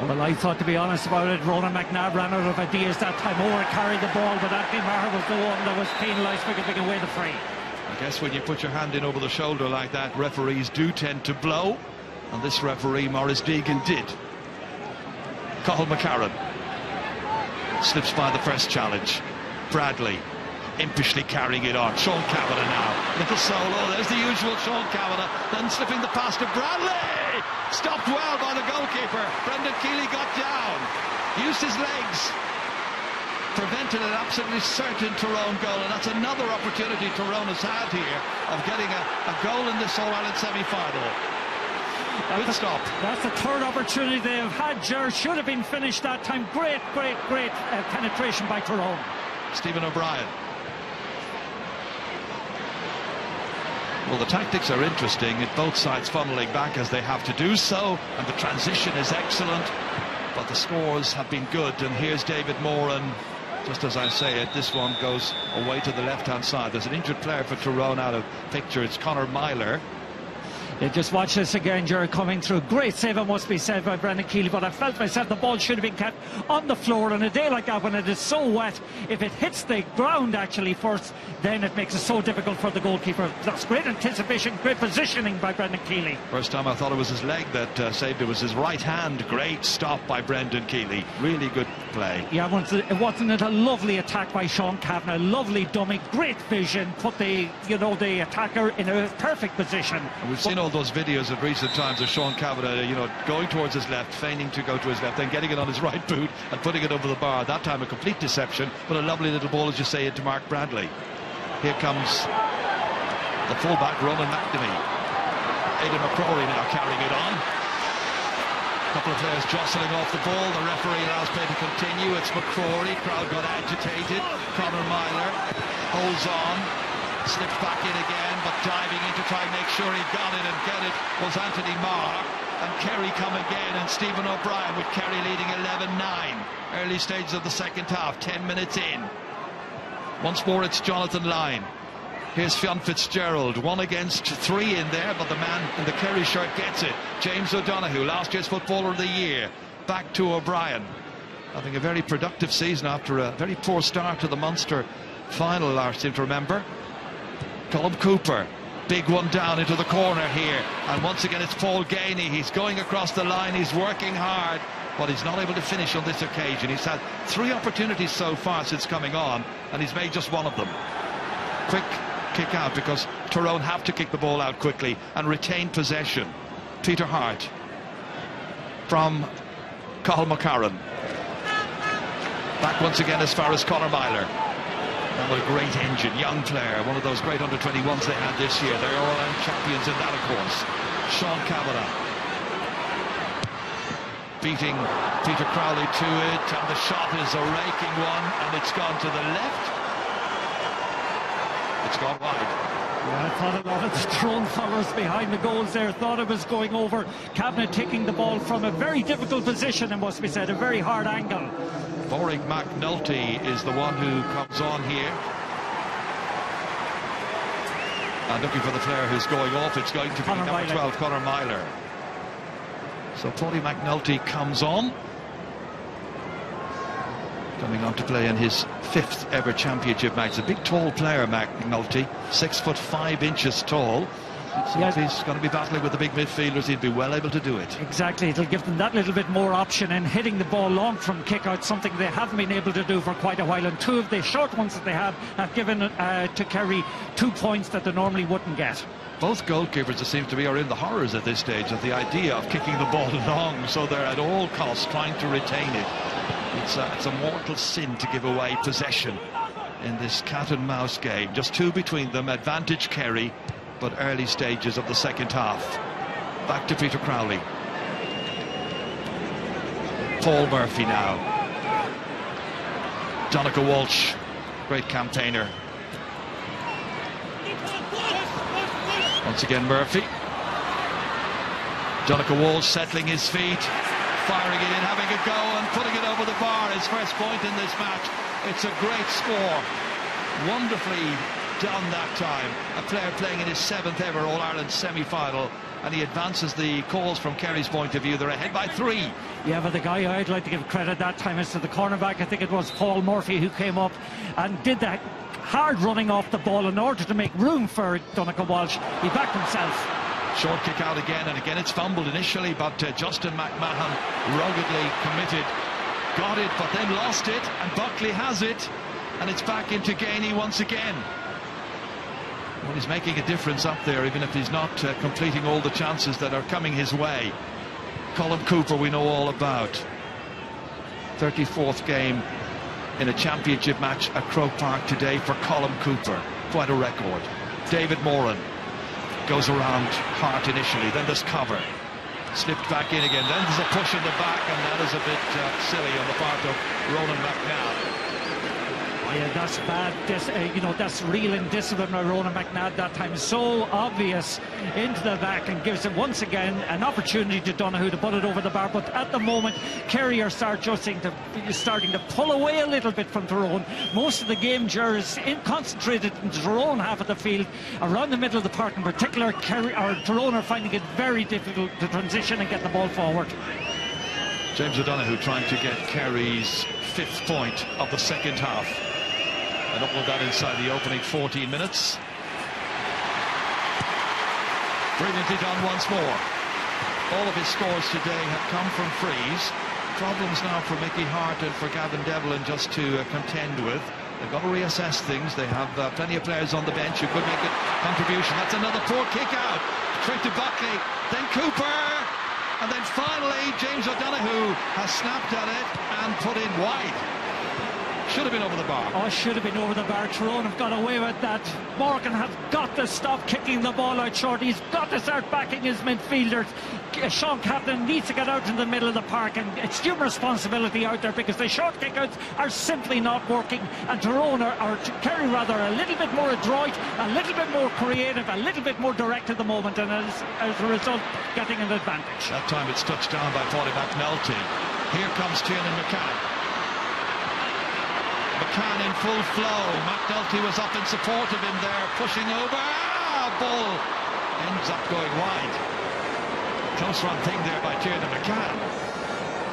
Well, I thought, to be honest about it, Ronan McNabb ran out of ideas that time over, carried the ball, but Anthony Marr was the one that was penalised for giving away the free. I guess when you put your hand in over the shoulder like that, referees do tend to blow, and this referee, Maurice Deegan, did. Cathal McCarran slips by the first challenge. Bradley impishly carrying it on. Sean Kavanagh now, little solo, there's the usual Sean Kavanagh, then slipping the pass to Bradley. Stopped well by the goalkeeper. Brendan Keeley got down, used his legs, prevented an absolutely certain Tyrone goal, and that's another opportunity Tyrone has had here of getting a goal in this All-Ireland semi-final. Good stop. That's the 3rd opportunity they have had, Ger. Should have been finished that time. Great penetration by Tyrone. Stephen O'Brien. Well, the tactics are interesting, both sides funneling back as they have to do so, and the transition is excellent, but the scores have been good. And here's David Moore, and just as I say it, this one goes away to the left-hand side. There's an injured player for Tyrone out of picture. It's Conor Myler. Yeah, just watch this again, Jerry, coming through. Great save, it must be said, by Brendan Keeley, but I felt myself the ball should have been kept on the floor. On a day like that, when it is so wet, if it hits the ground actually first, then it makes it so difficult for the goalkeeper. That's great anticipation, great positioning by Brendan Keeley. First time I thought it was his leg that saved it. Was his right hand. Great stop by Brendan Keeley. Really good play. Yeah, wasn't it a lovely attack by Sean Kavanagh? Lovely dummy, great vision, put the attacker in a perfect position. And we've seen all those videos of recent times of Sean Kavanagh, going towards his left, feigning to go to his left, then getting it on his right boot and putting it over the bar. That time a complete deception, but a lovely little ball, as you say, into Mark Bradley. Here comes the fullback, Ronan McNamee. Aidan McCrory now carrying it on. A couple of players jostling off the ball. The referee allows play to continue. It's McCrory. Crowd got agitated. Conor Myler holds on. Slipped back in again, but diving in to try and make sure he got it and get it was Anthony Marr. And Kerry come again, and Stephen O'Brien with Kerry leading 11-9. Early stages of the second half, 10 minutes in. Once more it's Jonathan Lyne. Here's Fionn Fitzgerald, 1 against 3 in there, but the man in the Kerry shirt gets it. James O'Donoghue, last year's Footballer of the Year. back to O'Brien, having a very productive season after a very poor start to the Munster final, I seem to remember. Colm Cooper, big one down into the corner here, and once again it's Paul Gainey. He's going across the line, he's working hard, but he's not able to finish on this occasion. He's had 3 opportunities so far since coming on, and he's made just one of them. Quick kick out, because Tyrone have to kick the ball out quickly and retain possession. Peter Hart from Cathal McCarran. Back once again as far as Conor Myler. And what a great engine, young player, one of those great under-21s they had this year. They're all-round champions in that, of course. Sean Kavanagh beating Peter Crowley to it, and the shot is a raking one, and it's gone to the left. It's gone wide. Yeah, I thought a lot of the Tyrone followers behind the goals there thought it was going over. Kavanagh taking the ball from a very difficult position, it must be said, a very hard angle. Boric McNulty is the one who comes on here. And looking for the player who's going off, it's going to be number 12, Conor Myler. So Paulie McNulty comes on. Coming on to play in his 5th ever championship match. A big tall player, McNulty, 6'5" tall. So if he's going to be battling with the big midfielders, he'd be well able to do it. Exactly, it'll give them that little bit more option in hitting the ball long from kick-out, something they haven't been able to do for quite a while. And 2 of the short ones that they have given to Kerry 2 points that they normally wouldn't get. Both goalkeepers, it seems to be, are in the horrors at this stage of the idea of kicking the ball long, so they're at all costs trying to retain it. It's a mortal sin to give away possession in this cat and mouse game. Just 2 between them, advantage Kerry, but early stages of the second half. Back to Peter Crowley. Paul Murphy now. Donncha Walsh, great campaigner. Once again Murphy. Donncha Walsh settling his feet, firing it in, having a go and putting it over the bar. His first point in this match. It's a great score. Wonderfully done that time. A player playing in his 7th ever All-Ireland semi-final, and he advances the cause from Kerry's point of view. They're ahead by 3. Yeah, but the guy I'd like to give credit that time is to the cornerback. I think it was Paul Murphy who came up and did that hard running off the ball in order to make room for Donncha Walsh. He backed himself. Short kick out again, and again it's fumbled initially, but Justin McMahon ruggedly committed. Got it, but then lost it, and Buckley has it, and it's back into Gainey once again. Well, he's making a difference up there, even if he's not completing all the chances that are coming his way. Colm Cooper we know all about. 34th game in a championship match at Croke Park today for Colm Cooper. Quite a record. David Moran goes around Hart initially, then there's cover. Slipped back in again, then there's a push in the back, and that is a bit silly on the part of Ronan McNabb. Yeah, that's bad. You know, that's real indiscipline by Ronan McNabb that time. So obvious into the back, and gives him once again an opportunity to Donoghue to put it over the bar. But at the moment, Kerry are starting to pull away a little bit from Tyrone. Most of the game is concentrated in the Tyrone half of the field, around the middle of the park in particular. Tyrone are finding it very difficult to transition and get the ball forward. James O'Donoghue trying to get Kerry's 5th point of the second half. And all of that inside the opening 14 minutes. Brilliantly done once more. All of his scores today have come from frees. Problems now for Mickey Hart and for Gavin Devlin just to contend with. They've got to reassess things. They have plenty of players on the bench who could make a contribution. That's another poor kick out. Straight to Buckley, then Cooper, and then finally James O'Donoghue has snapped at it and put in wide. Should have been over the bar. Oh, should have been over the bar. Tyrone have got away with that. Morgan has got to stop kicking the ball out short. He's got to start backing his midfielders. Sean Kavanagh needs to get out in the middle of the park, and it's your responsibility out there, because the short kickouts are simply not working. And Tyrone or Kerry rather, a little bit more adroit, a little bit more creative, a little bit more direct at the moment, and as a result, getting an advantage. That time it's touched down by Paulie McNulty. Here comes Tiernan McCann. McCann in full flow. McNulty was up in support of him there, pushing over. Ball ends up going wide. Close run thing there by Tiernan McCann.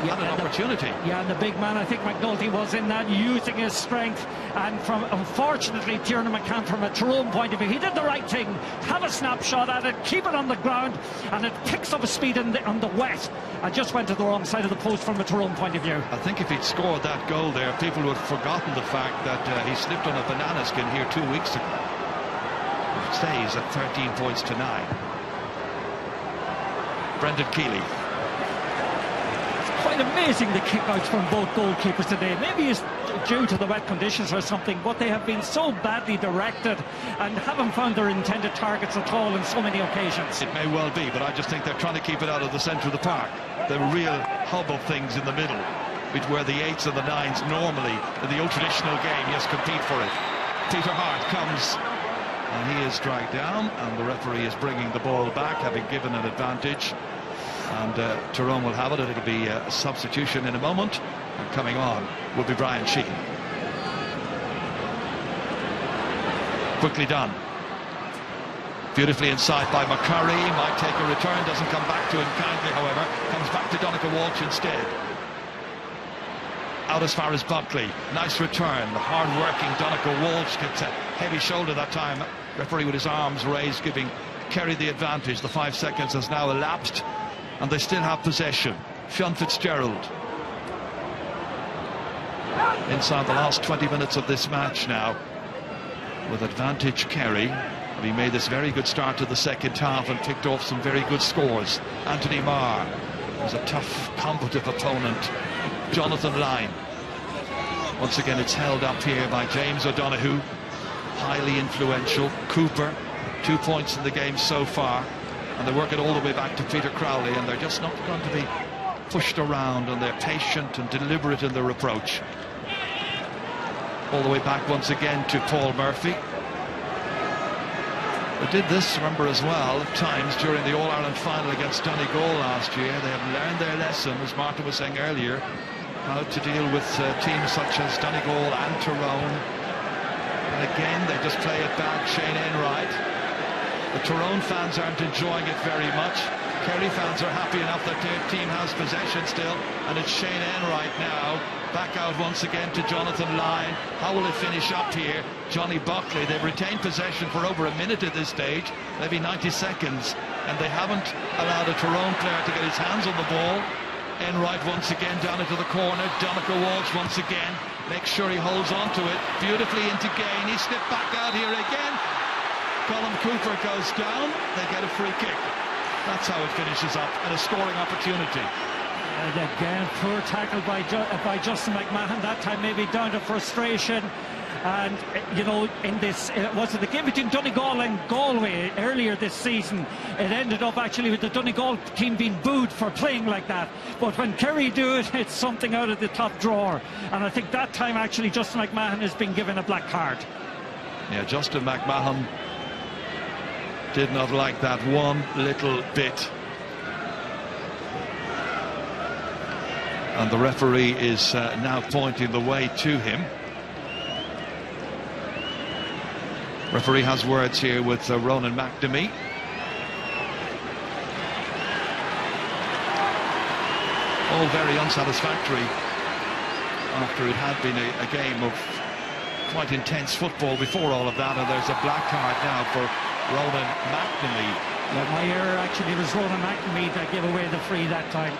had an opportunity. Yeah, and the big man, I think McNulty was in that, using his strength. And from, unfortunately, Tyrone McCann, from a Tyrone point of view, he did the right thing. Have a snapshot at it, keep it on the ground, and it picks up a speed on the wet, and just went to the wrong side of the post from a Tyrone point of view. I think if he'd scored that goal there, people would have forgotten the fact that he slipped on a banana skin here 2 weeks ago. It stays at 13 points to 9. Brendan Keeley. Quite amazing, the kickouts from both goalkeepers today. Maybe it's due to the wet conditions or something, but they have been so badly directed and haven't found their intended targets at all on so many occasions. It may well be, but I just think they're trying to keep it out of the centre of the park. The real hub of things in the middle, where the 8s and the 9s normally, in the old traditional game, yes, compete for it. Peter Hart comes, and he is dragged down, and the referee is bringing the ball back, having given an advantage. And Tyrone will have it. It'll be a substitution in a moment. And coming on will be Brian Sheehan. Quickly done. Beautifully inside by McCurry. Might take a return. Doesn't come back to him kindly, however. Comes back to Donncha Walsh instead. Out as far as Buckley. Nice return. The hard-working Donncha Walsh gets a heavy shoulder that time. Referee with his arms raised, giving Kerry the advantage. The 5 seconds has now elapsed, and they still have possession. Sean Fitzgerald. Inside the last 20 minutes of this match now, with advantage Kerry. And he made this very good start to the second half and picked off some very good scores. Anthony Marr was a tough, combative opponent. Jonathan Lyne. Once again, it's held up here by James O'Donoghue. Highly influential. Cooper, 2 points in the game so far. And they work it all the way back to Peter Crowley, and they're just not going to be pushed around, and they're patient and deliberate in their approach. All the way back once again to Paul Murphy. They did this, remember, as well, at times during the All-Ireland final against Donegal last year. They have learned their lesson, as Martin was saying earlier, how to deal with teams such as Donegal and Tyrone. And again, they just play it back. Shane Enright. The Tyrone fans aren't enjoying it very much. Kerry fans are happy enough that their team has possession still, and it's Shane Enright now. Back out once again to Jonathan Lyne. How will it finish up here? Johnny Buckley. They've retained possession for over a minute at this stage, maybe 90 seconds, and they haven't allowed a Tyrone player to get his hands on the ball. Enright once again down into the corner. Donncha Walsh once again makes sure he holds on to it. Beautifully into gain. He slipped back out here again. Colin Cooper goes down. They get a free kick. That's how it finishes up, and a scoring opportunity. And again, poor tackle by Justin McMahon. That time maybe down to frustration. And, you know, in this, was it the game between Donegal and Galway earlier this season? It ended up actually with the Donegal team being booed for playing like that. But when Kerry do it, it's something out of the top drawer. And I think that time actually Justin McMahon has been given a black card. Yeah, Justin McMahon did not like that one little bit. And the referee is now pointing the way to him. Referee has words here with Ronan McNamee. All very unsatisfactory after it had been a game of quite intense football before all of that, and there's a black card now for Ronan McNamee. Yeah, my error actually was Ronan McNamee that gave away the free that time.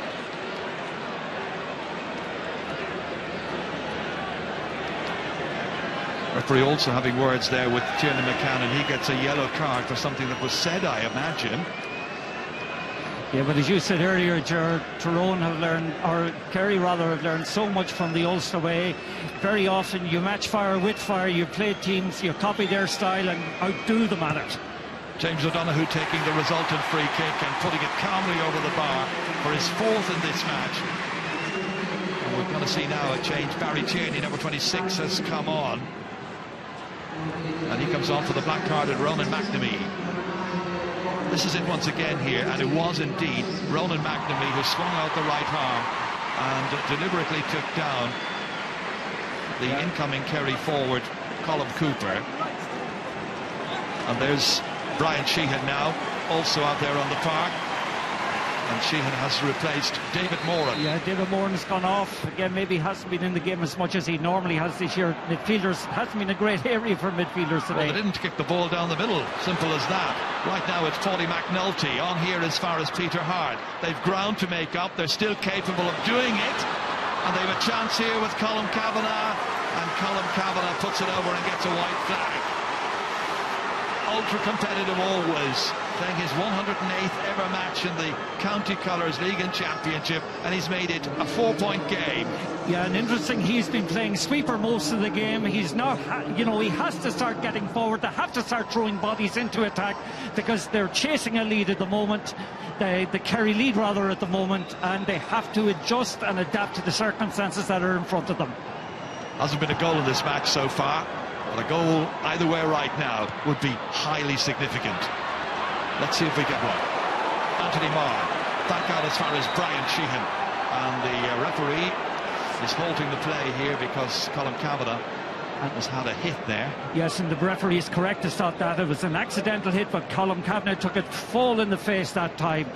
Referee also having words there with Tiernan McCann, and he gets a yellow card for something that was said, I imagine. Yeah, but as you said earlier, Tyrone have learned, or Kerry rather, have learned so much from the Ulster way. Very often you match fire with fire, you play teams, you copy their style and outdo them at it. James O'Donoghue taking the resultant free kick and putting it calmly over the bar for his 4th in this match. And we're going to see now a change. Barry Tierney, number 26, has come on. And he comes on for the black card at Ronan McNamee. This is it once again here, and it was indeed Ronan McNamee who swung out the right arm and deliberately took down the incoming Kerry forward, Colin Cooper. And there's Brian Sheehan now, also out there on the park. And Sheehan has replaced David Moran. Yeah, David Moran's gone off. Again, maybe he hasn't been in the game as much as he normally has this year. Midfielders hasn't been a great area for midfielders today. Well, they didn't kick the ball down the middle. Simple as that. Right now it's Paulie McNulty on here as far as Peter Hart. They've ground to make up. They're still capable of doing it. And they have a chance here with Colm Kavanagh. And Colm Kavanagh puts it over and gets a white flag. Ultra competitive always, playing his 108th ever match in the County Colours League and Championship, and he's made it a 4-point game. Yeah, and interesting, he's been playing sweeper most of the game. He's not, you know, he has to start getting forward. They have to start throwing bodies into attack because they're chasing a lead at the moment, the Kerry lead rather at the moment, and they have to adjust and adapt to the circumstances that are in front of them. Hasn't been a goal in this match so far. But a goal either way right now would be highly significant. Let's see if we get one. Anthony Marr back out as far as Brian Sheehan. And the referee is halting the play here because Colm Kavanagh has had a hit there. Yes, and the referee is correct to stop that. It was an accidental hit, but Colm Kavanagh took it full in the face that time.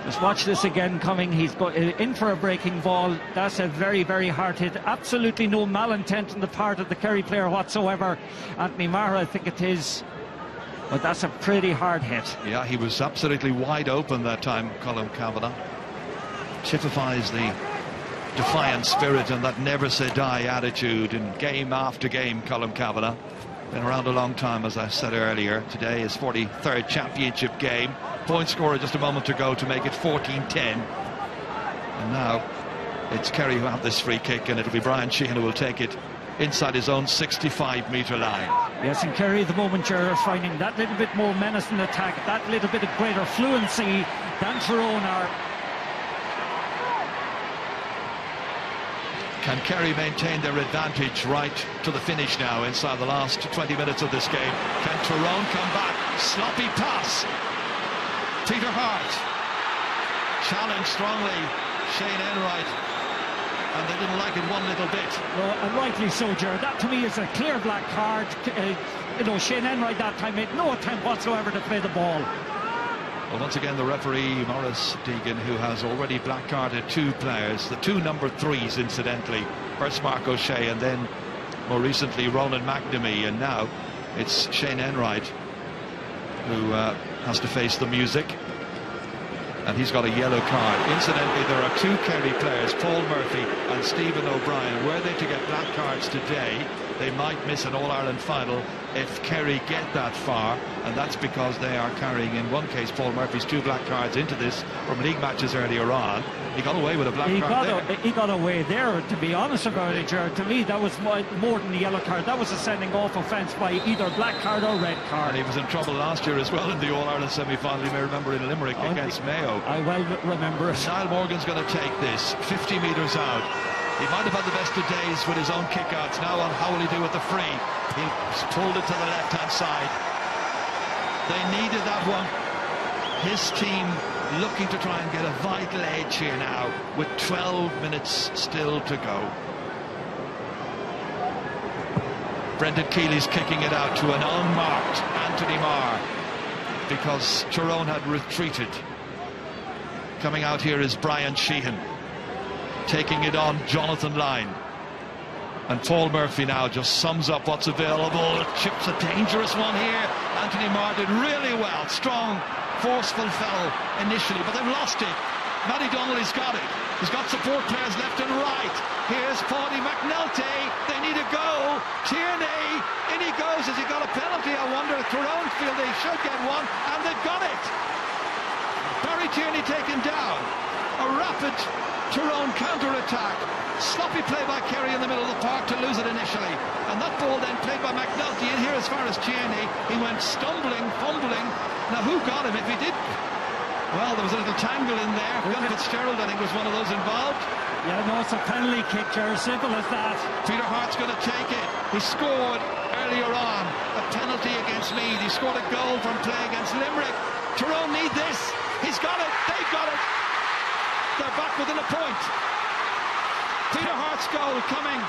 Just watch this again coming. He's in for a breaking ball. That's a very, very hard hit. Absolutely no malintent on the part of the Kerry player whatsoever. Anthony Marr, I think it is. But that's a pretty hard hit. Yeah, he was absolutely wide open that time, Colm Kavanagh. Typifies the defiant spirit and that never say die attitude in game after game, Colm Kavanagh. Been around a long time, as I said earlier. Today is 43rd championship game. Point scorer just a moment ago to make it 14-10. And now it's Kerry who have this free kick, and it'll be Brian Sheehan who will take it inside his own 65-metre line. Yes, and Kerry at the moment you're finding that little bit more menace in attack, that little bit of greater fluency than Tyrone are. Can Kerry maintain their advantage right to the finish now inside the last 20 minutes of this game? Can Tyrone come back? Sloppy pass. Peter Hart challenged strongly Shane Enright, and they didn't like it one little bit. Well, and rightly so, Gerard. That to me is a clear black card. You know, Shane Enright that time made no attempt whatsoever to play the ball. Well, once again, the referee, Maurice Deegan, who has already black-carded two players, the two number 3s, incidentally. First Mark O'Shea, and then, more recently, Ronan McNamee. And now it's Shane Enright who has to face the music. And he's got a yellow card. Incidentally, there are two Kerry players, Paul Murphy and Stephen O'Brien. Were they to get black cards today, they might miss an All-Ireland final if Kerry get that far, and that's because they are carrying, in one case, Paul Murphy's 2 black cards into this from league matches earlier on. He got away with a black card there. He got away there, to be honest about it, Gerard. To me, that was more than a yellow card. That was a sending off offence by either black card or red card. And he was in trouble last year as well in the All-Ireland semi-final. You may remember in Limerick against Mayo. I well remember it. Niall Morgan's going to take this 50 metres out. He might have had the best of days with his own kickouts. Now on how will he do with the free? He's pulled it to the left-hand side. They needed that one. His team looking to try and get a vital edge here now with 12 minutes still to go. Brendan Keely's kicking it out to an unmarked Anthony Marr because Tyrone had retreated. Coming out here is Brian Sheehan, taking it on Jonathan Lyne. And Paul Murphy now just sums up what's available. Chips a dangerous one here. Anthony Marr did really well. Strong, forceful fellow initially, but they've lost it. Matty Donnelly's got it. He's got support players left and right. Here's Paulie McNulty. They need a goal. Tierney, in he goes. Has he got a penalty? I wonder. Tyrone feel they should get one, and they've got it. Barry Tierney taken down. A rapid Tyrone counter-attack. Sloppy play by Kerry in the middle of the park to lose it initially. And that ball then played by McNulty in here as far as Tierney. He went stumbling, fumbling. Now who got him if he did? Well, there was a little tangle in there. Gunn Fitzgerald, I think, was one of those involved. Yeah, no, it's a penalty kick, Gerard. Simple as that. Peter Hart's going to take it. He scored earlier on a penalty against Meath. He scored a goal from play against Limerick. Tyrone need this. He's got it. They've got it. They're back within a point. Peter Hart's goal coming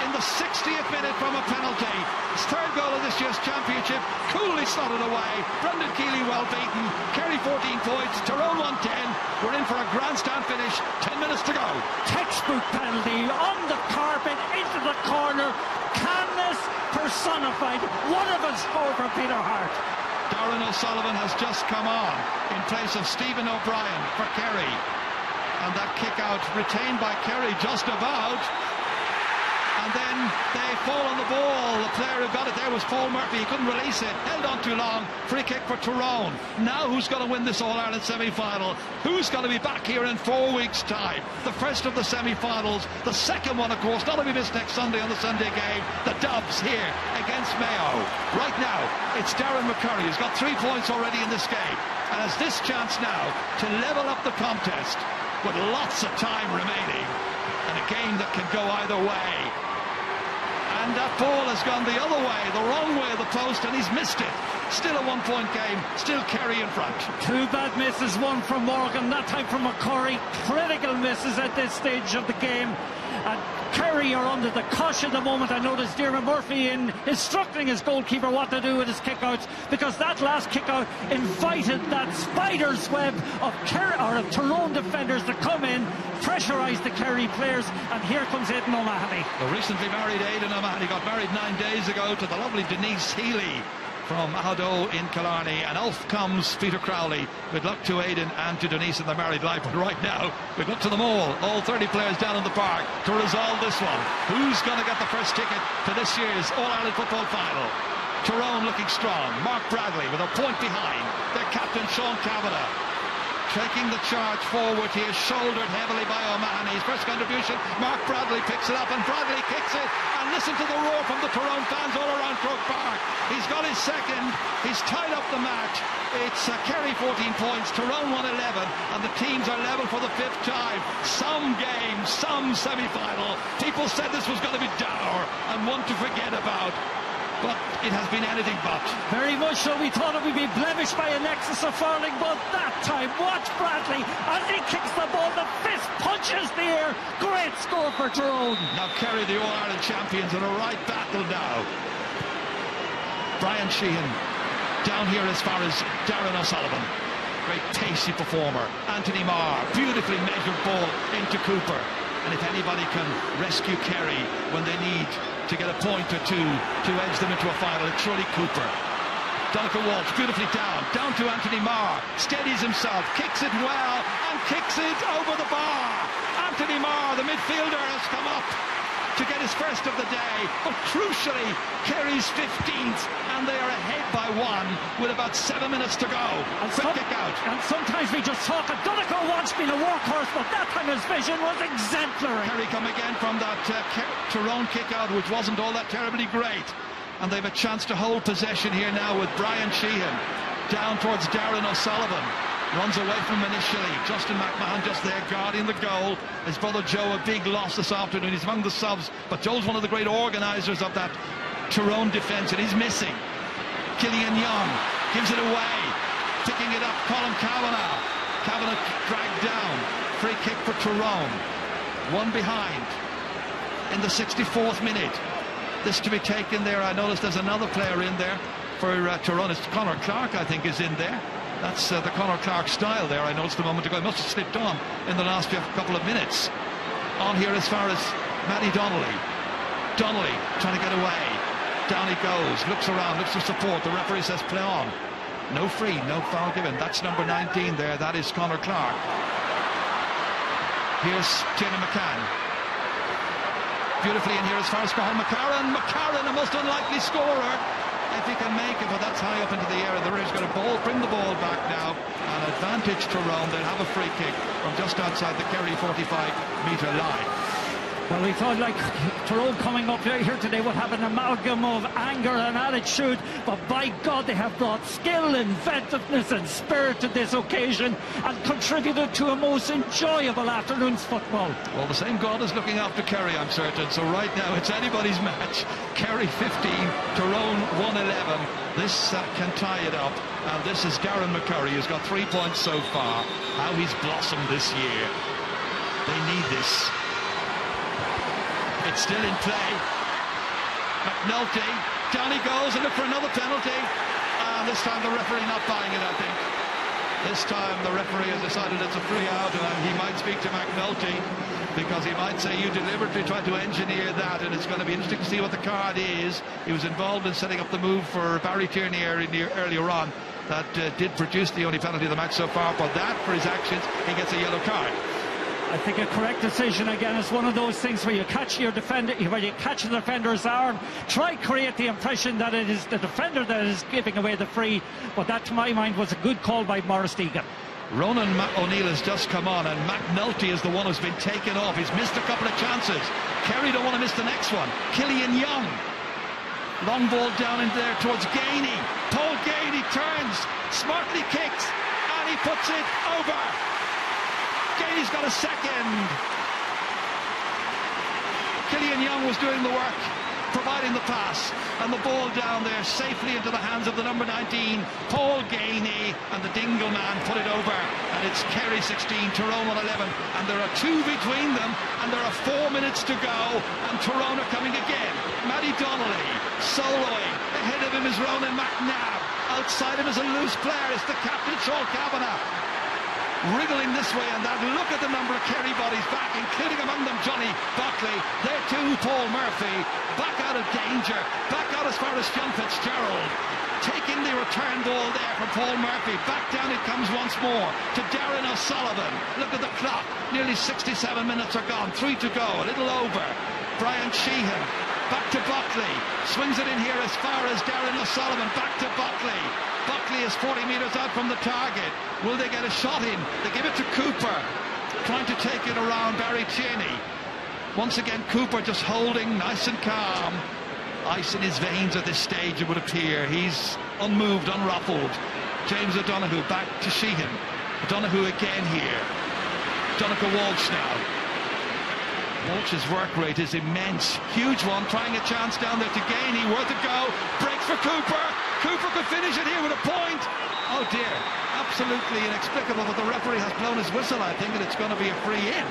in the 60th minute from a penalty. His third goal of this year's championship, coolly slotted away. Brendan Keeley well beaten. Kerry 14 points, Tyrone 110. We're in for a grandstand finish, 10 minutes to go. Textbook penalty on the carpet, into the corner. Calmness personified. One of us scored for Peter Hart. Darren O'Sullivan has just come on in place of Stephen O'Brien for Kerry. And that kick out retained by Kerry just about. And then they fall on the ball. The player who got it there was Paul Murphy. He couldn't release it. Held on too long. Free kick for Tyrone. Now who's going to win this All-Ireland semi-final? Who's going to be back here in 4 weeks' time? The first of the semi-finals. The second one, of course, not to be missed next Sunday on the Sunday game. The Dubs here against Mayo. Right now, it's Darren McCurry who's got 3 points already in this game. And has this chance now to level up the contest with lots of time remaining. And a game that can go either way. And that ball has gone the other way, the wrong way of the post, and he's missed it. Still a 1-point game, still Kerry in front. 2 bad misses, one from Morgan, that time from McCurry. Critical misses at this stage of the game. And Kerry are under the cosh at the moment. I noticed Diarmaid Murphy instructing his goalkeeper what to do with his kickouts, because that last kickout invited that spider's web of Tyrone defenders to come in, pressurise the Kerry players, and here comes Aidan O'Mahony. The recently married Aidan O'Mahony got married 9 days ago to the lovely Denise Healy from Ahado in Killarney, and off comes Peter Crowley. Good luck to Aidan and to Denise in their married life, but right now good luck to them all 30 players down in the park to resolve this one. Who's going to get the first ticket to this year's All-Ireland football final? Tyrone looking strong. Mark Bradley with a point behind. Their captain Sean Kavanagh taking the charge forward. He is shouldered heavily by O'Mahony. His first contribution, Mark Bradley picks it up, and Bradley kicks it, and listen to the roar from the Tyrone fans all around Croke Park. He's got his second. He's tied up the match. It's Kerry 14 points, Tyrone 111, and the teams are level for the 5th time. Some game, some semi-final. People said this was going to be dour and one to forget about, but it has been anything but. Very much so. We thought it would be blemished by a nexus of fouling, but that time, watch Bradley as he kicks the ball. The fist punches the air. Great score for Tyrone. Now Kerry, the All-Ireland champions, in a right battle now. Brian Sheehan down here as far as Darren O'Sullivan. Great pacey performer. Anthony Marr, beautifully measured ball into Cooper. And if anybody can rescue Kerry when they need to get a point or two to edge them into a final, it's surely Cooper. Donica Walsh, beautifully down to Anthony Marr, steadies himself, kicks it well, and kicks it over the bar. Anthony Marr, the midfielder, has come up to get his first of the day, but crucially, Kerry's 15th, and they are ahead by 1 with about 7 minutes to go. And quick kick out. And sometimes we just talk of Donegal once being a workhorse, but that time his vision was exemplary. Kerry come again from that Tyrone kick out, which wasn't all that terribly great. And they've a chance to hold possession here now with Brian Sheehan down towards Darren O'Sullivan. Runs away from him initially. Justin McMahon just there guarding the goal. His brother Joe, a big loss this afternoon. He's among the subs, but Joe's one of the great organisers of that Tyrone defence, and he's missing. Killian Young gives it away. Picking it up, Colin Kavanagh. Kavanagh dragged down. Free kick for Tyrone. 1 behind in the 64th minute. This to be taken there. I noticed there's another player in there for Tyrone. It's Conor Clark, I think, is in there. That's the Conor Clark style there. I noticed a moment ago. He must have slipped on in the last couple of minutes. On here as far as Matty Donnelly. Donnelly trying to get away. Down he goes. Looks around. Looks for support. The referee says play on. No free. No foul given. That's number 19 there. That is Conor Clark. Here's Tiernan McCann. Beautifully in here as far as Cathal McCarran. McCarran, a most unlikely scorer. If he can make it, but that's high up into the air, and the referee's going to bring the ball back now. An advantage to Tyrone. They'll have a free kick from just outside the Kerry 45-metre line. Well, we thought like Tyrone coming up here today would have an amalgam of anger and attitude, but by God they have brought skill, inventiveness and spirit to this occasion and contributed to a most enjoyable afternoon's football. Well, the same God is looking after Kerry, I'm certain, so right now it's anybody's match. Kerry 15, Tyrone 111. This can tie it up, and this is Darren McCurry, who's got 3 points so far. How he's blossomed this year. They need this. It's still in play. McNulty, down he goes and look for another penalty. And this time the referee not buying it, I think. This time the referee has decided it's a free out, and he might speak to McNulty, because he might say you deliberately tried to engineer that, and it's going to be interesting to see what the card is. He was involved in setting up the move for Barry Tierney earlier on. That did produce the only penalty of the match so far, but that, for his actions, he gets a yellow card. I think a correct decision. Again, it's one of those things where you catch your defender, where you catch the defender's arm, try create the impression that it is the defender that is giving away the free, but that, to my mind, was a good call by Maurice Deegan. Ronan O'Neill has just come on, and McNulty is the one who's been taken off. He's missed a couple of chances. Kerry don't want to miss the next one. Killian Young, long ball down in there towards Gainey. Paul Gainey turns, smartly kicks, and he puts it over. Gainey's got a second. Killian Young was doing the work, providing the pass, and the ball down there safely into the hands of the number 19, Paul Gainey, and the Dingle man put it over, and it's Kerry 16, Tyrone on 11, and there are 2 between them, and there are 4 minutes to go, and Tyrone are coming again. Matty Donnelly soloing, ahead of him is Ronan McNabb, outside him is a loose player, it's the captain, Sean Kavanagh, wriggling this way and that. Look at the number of Kerry bodies back, including among them Johnny Buckley. There too, Paul Murphy, back out of danger, back out as far as John Fitzgerald. Taking the return ball there from Paul Murphy. Back down it comes once more to Darren O'Sullivan. Look at the clock, nearly 67 minutes are gone, 3 to go, a little over. Brian Sheehan, back to Buckley, swings it in here as far as Darren O'Sullivan, back to Buckley. Buckley is 40 metres out from the target. Will they get a shot in? They give it to Cooper, trying to take it around Barry Tierney. Once again, Cooper just holding nice and calm. Ice in his veins at this stage, it would appear. He's unmoved, unruffled. James O'Donoghue back to Sheehan. O'Donoghue again here. Donegal Walsh now. Walsh's work rate is immense. Huge one, trying a chance down there to Gainey. Worth a go. Breaks for Cooper. Cooper could finish it here with a point. Oh dear. Absolutely inexplicable, but the referee has blown his whistle, I think, and it's going to be a free in.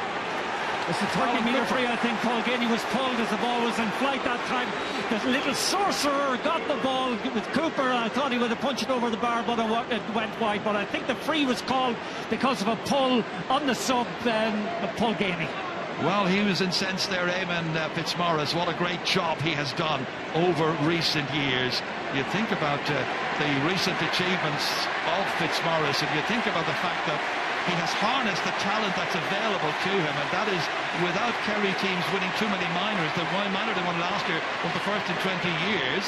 It's a 30-metre free, I think. Paul Gainey was pulled as the ball was in flight that time. The little sorcerer got the ball with Cooper. I thought he would have punched it over the bar, but it went wide. But I think the free was called because of a pull on the sub, Paul Gainey. Well, he was incensed there, Eamon Fitzmaurice. What a great job he has done over recent years. You think about the recent achievements of Fitzmaurice, and you think about the fact that he has harnessed the talent that's available to him, and that is without Kerry teams winning too many minors. The one minor they won last year was the first in 20 years,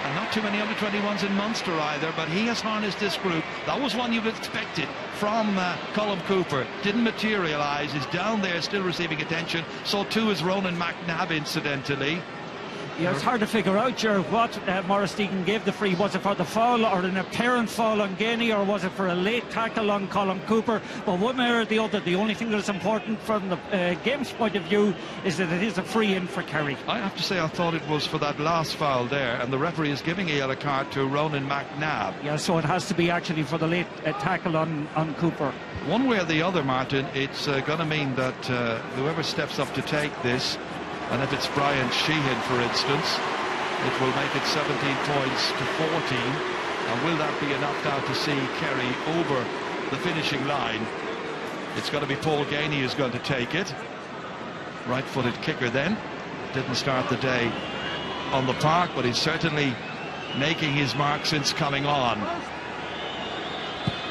and not too many under-21s in Munster either, but he has harnessed this group. That was one you've expected from Colm Cooper. Didn't materialise, is down there still receiving attention. So too is Ronan McNabb, incidentally. Yeah, it's hard to figure out, what Maurice Deegan gave the free. Was it for the foul or an apparent foul on Gainey, or was it for a late tackle on Colm Cooper? But one way or the other, the only thing that is important from the game's point of view is that it is a free in for Kerry. I have to say I thought it was for that last foul there, and the referee is giving a yellow card to Ronan McNabb. Yeah, so it has to be actually for the late tackle on Cooper. One way or the other, Martin, it's going to mean that whoever steps up to take this, and if it's Brian Sheehan, for instance, it will make it 17 points to 14. And will that be enough now to see Kerry over the finishing line? It's going to be Paul Gainey who's going to take it. Right-footed kicker then. Didn't start the day on the park, but he's certainly making his mark since coming on.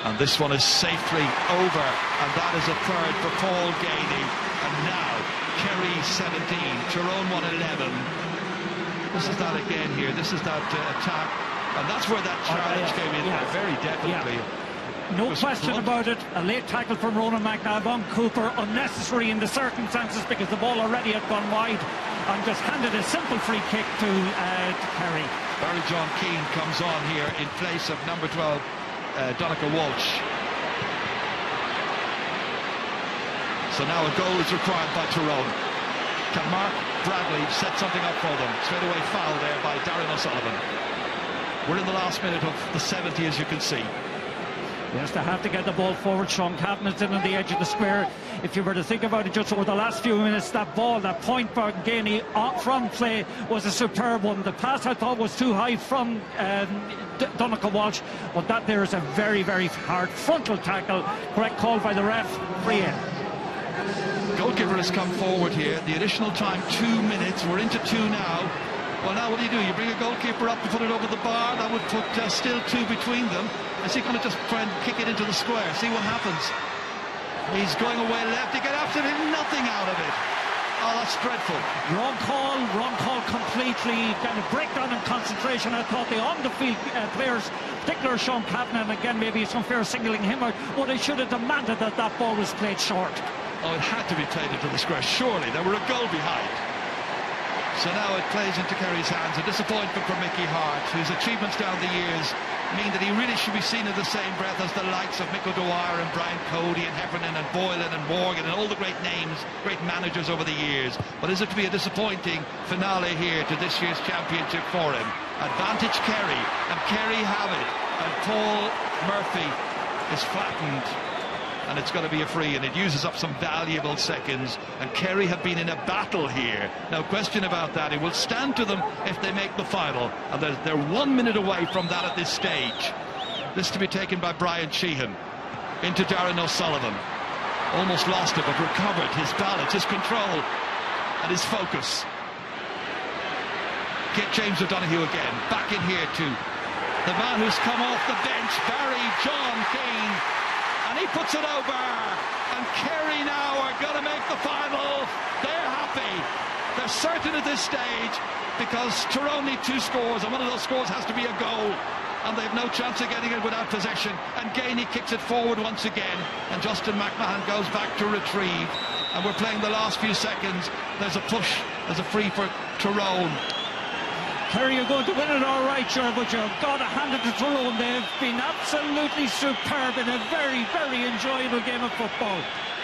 And this one is safely over, and that is a third for Paul Gainey. And now Kerry 17, Tyrone 111. This is that again here. This is that attack, and that's where that challenge came in there, very definitely. No question about it. A late tackle from Ronan McNabb on Cooper, unnecessary in the circumstances because the ball already had gone wide, and just handed a simple free kick to Kerry. Barry John Keane comes on here in place of number 12, Donegal Walsh. So now a goal is required by Tyrone. Can Mark Bradley set something up for them? Straight away foul there by Darren O'Sullivan. We're in the last minute of the 70, as you can see. Yes, they have to get the ball forward. Sean Captain's in on the edge of the square. If you were to think about it just over the last few minutes, that ball, that point by Gainey from play was a superb one. The pass I thought was too high from Donncha Walsh, but that there is a very, very hard frontal tackle. Correct call by the ref. Free in. Goalkeeper has come forward here. The additional time, 2 minutes. We're into 2 now. Well, now what do? You bring a goalkeeper up to put it over the bar. That would put still 2 between them. Is he going to just try and kick it into the square? See what happens. He's going away left. He get absolutely nothing out of it. Oh, that's dreadful. Wrong call completely. Kind of breakdown in concentration. I thought the on-the-field players, particularly Sean Captain, and again maybe it's unfair singling him out, but they should have demanded that that ball was played short. Oh, it had to be played into the square. Surely, there were a goal behind. So now it plays into Kerry's hands. A disappointment for Mickey Hart, whose achievements down the years mean that he really should be seen in the same breath as the likes of Mick O'Dwyer and Brian Cody and Heffernan and Boylan and Morgan and all the great names, great managers over the years. But is it to be a disappointing finale here to this year's championship for him? Advantage Kerry, and Kerry have it. And Paul Murphy is flattened. And it's going to be a free, and it uses up some valuable seconds. And Kerry have been in a battle here. No question about that. It will stand to them if they make the final. And they're 1 minute away from that at this stage. This to be taken by Brian Sheehan. Into Darren O'Sullivan. Almost lost it, but recovered his balance, his control, and his focus. Get James O'Donoghue again. Back in here to the man who's come off the bench, Barry John Keane. And he puts it over, and Kerry now are going to make the final. They're happy. They're certain at this stage, because Tyrone need 2 scores, and one of those scores has to be a goal, and they've no chance of getting it without possession. And Gainey kicks it forward once again, and Justin McMahon goes back to retrieve. And we're playing the last few seconds. There's a push, there's a free for Tyrone. Kerry are going to win it all right, sure, but you've got to hand it to Tyrone. They've been absolutely superb in a very, very enjoyable game of football.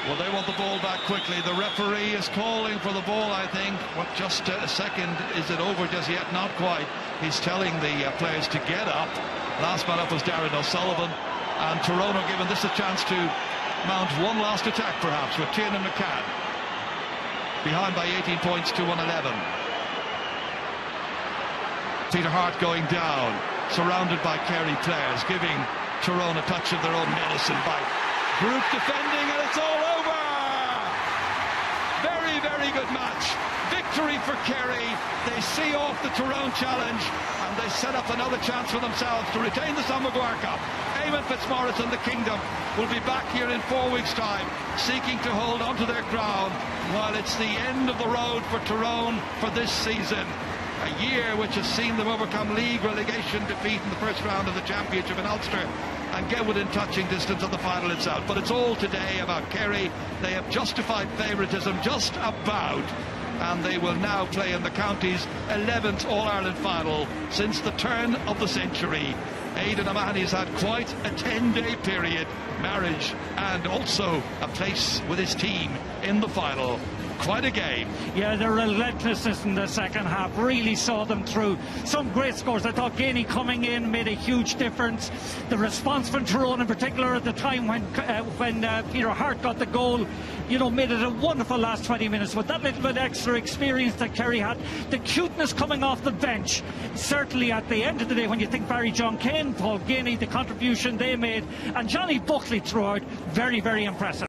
Well, they want the ball back quickly. The referee is calling for the ball, I think. What, just a second, is it over just yet? Not quite. He's telling the players to get up. Last man up was Darren O'Sullivan, and Tyrone are given this a chance to mount one last attack, perhaps, with Tiernan McCann. Behind by 18 points to 111. Peter Hart going down, surrounded by Kerry players, giving Tyrone a touch of their own medicine by group defending, and it's all over! Very, very good match. Victory for Kerry. They see off the Tyrone challenge, and they set up another chance for themselves to retain the Sam Maguire Cup. Eamon Fitzmaurice and the Kingdom will be back here in 4 weeks' time, seeking to hold onto their crown, while it's the end of the road for Tyrone for this season. A year which has seen them overcome league relegation defeat in the first round of the championship in Ulster and get within touching distance of the final itself. But it's all today about Kerry. They have justified favouritism just about, and they will now play in the county's 11th All-Ireland final since the turn of the century. Aidan O'Mahony's had quite a 10-day period, marriage and also a place with his team in the final. Quite a game. Yeah, the relentlessness in the second half really saw them through. Some great scores. I thought Gainey coming in made a huge difference. The response from Tyrone in particular at the time when Peter Hart got the goal, you know, made it a wonderful last 20 minutes. With that little bit extra experience that Kerry had, the cuteness coming off the bench, certainly at the end of the day, when you think Barry John Keane, Paul Gainey, the contribution they made, and Johnny Buckley throughout, very, very impressive.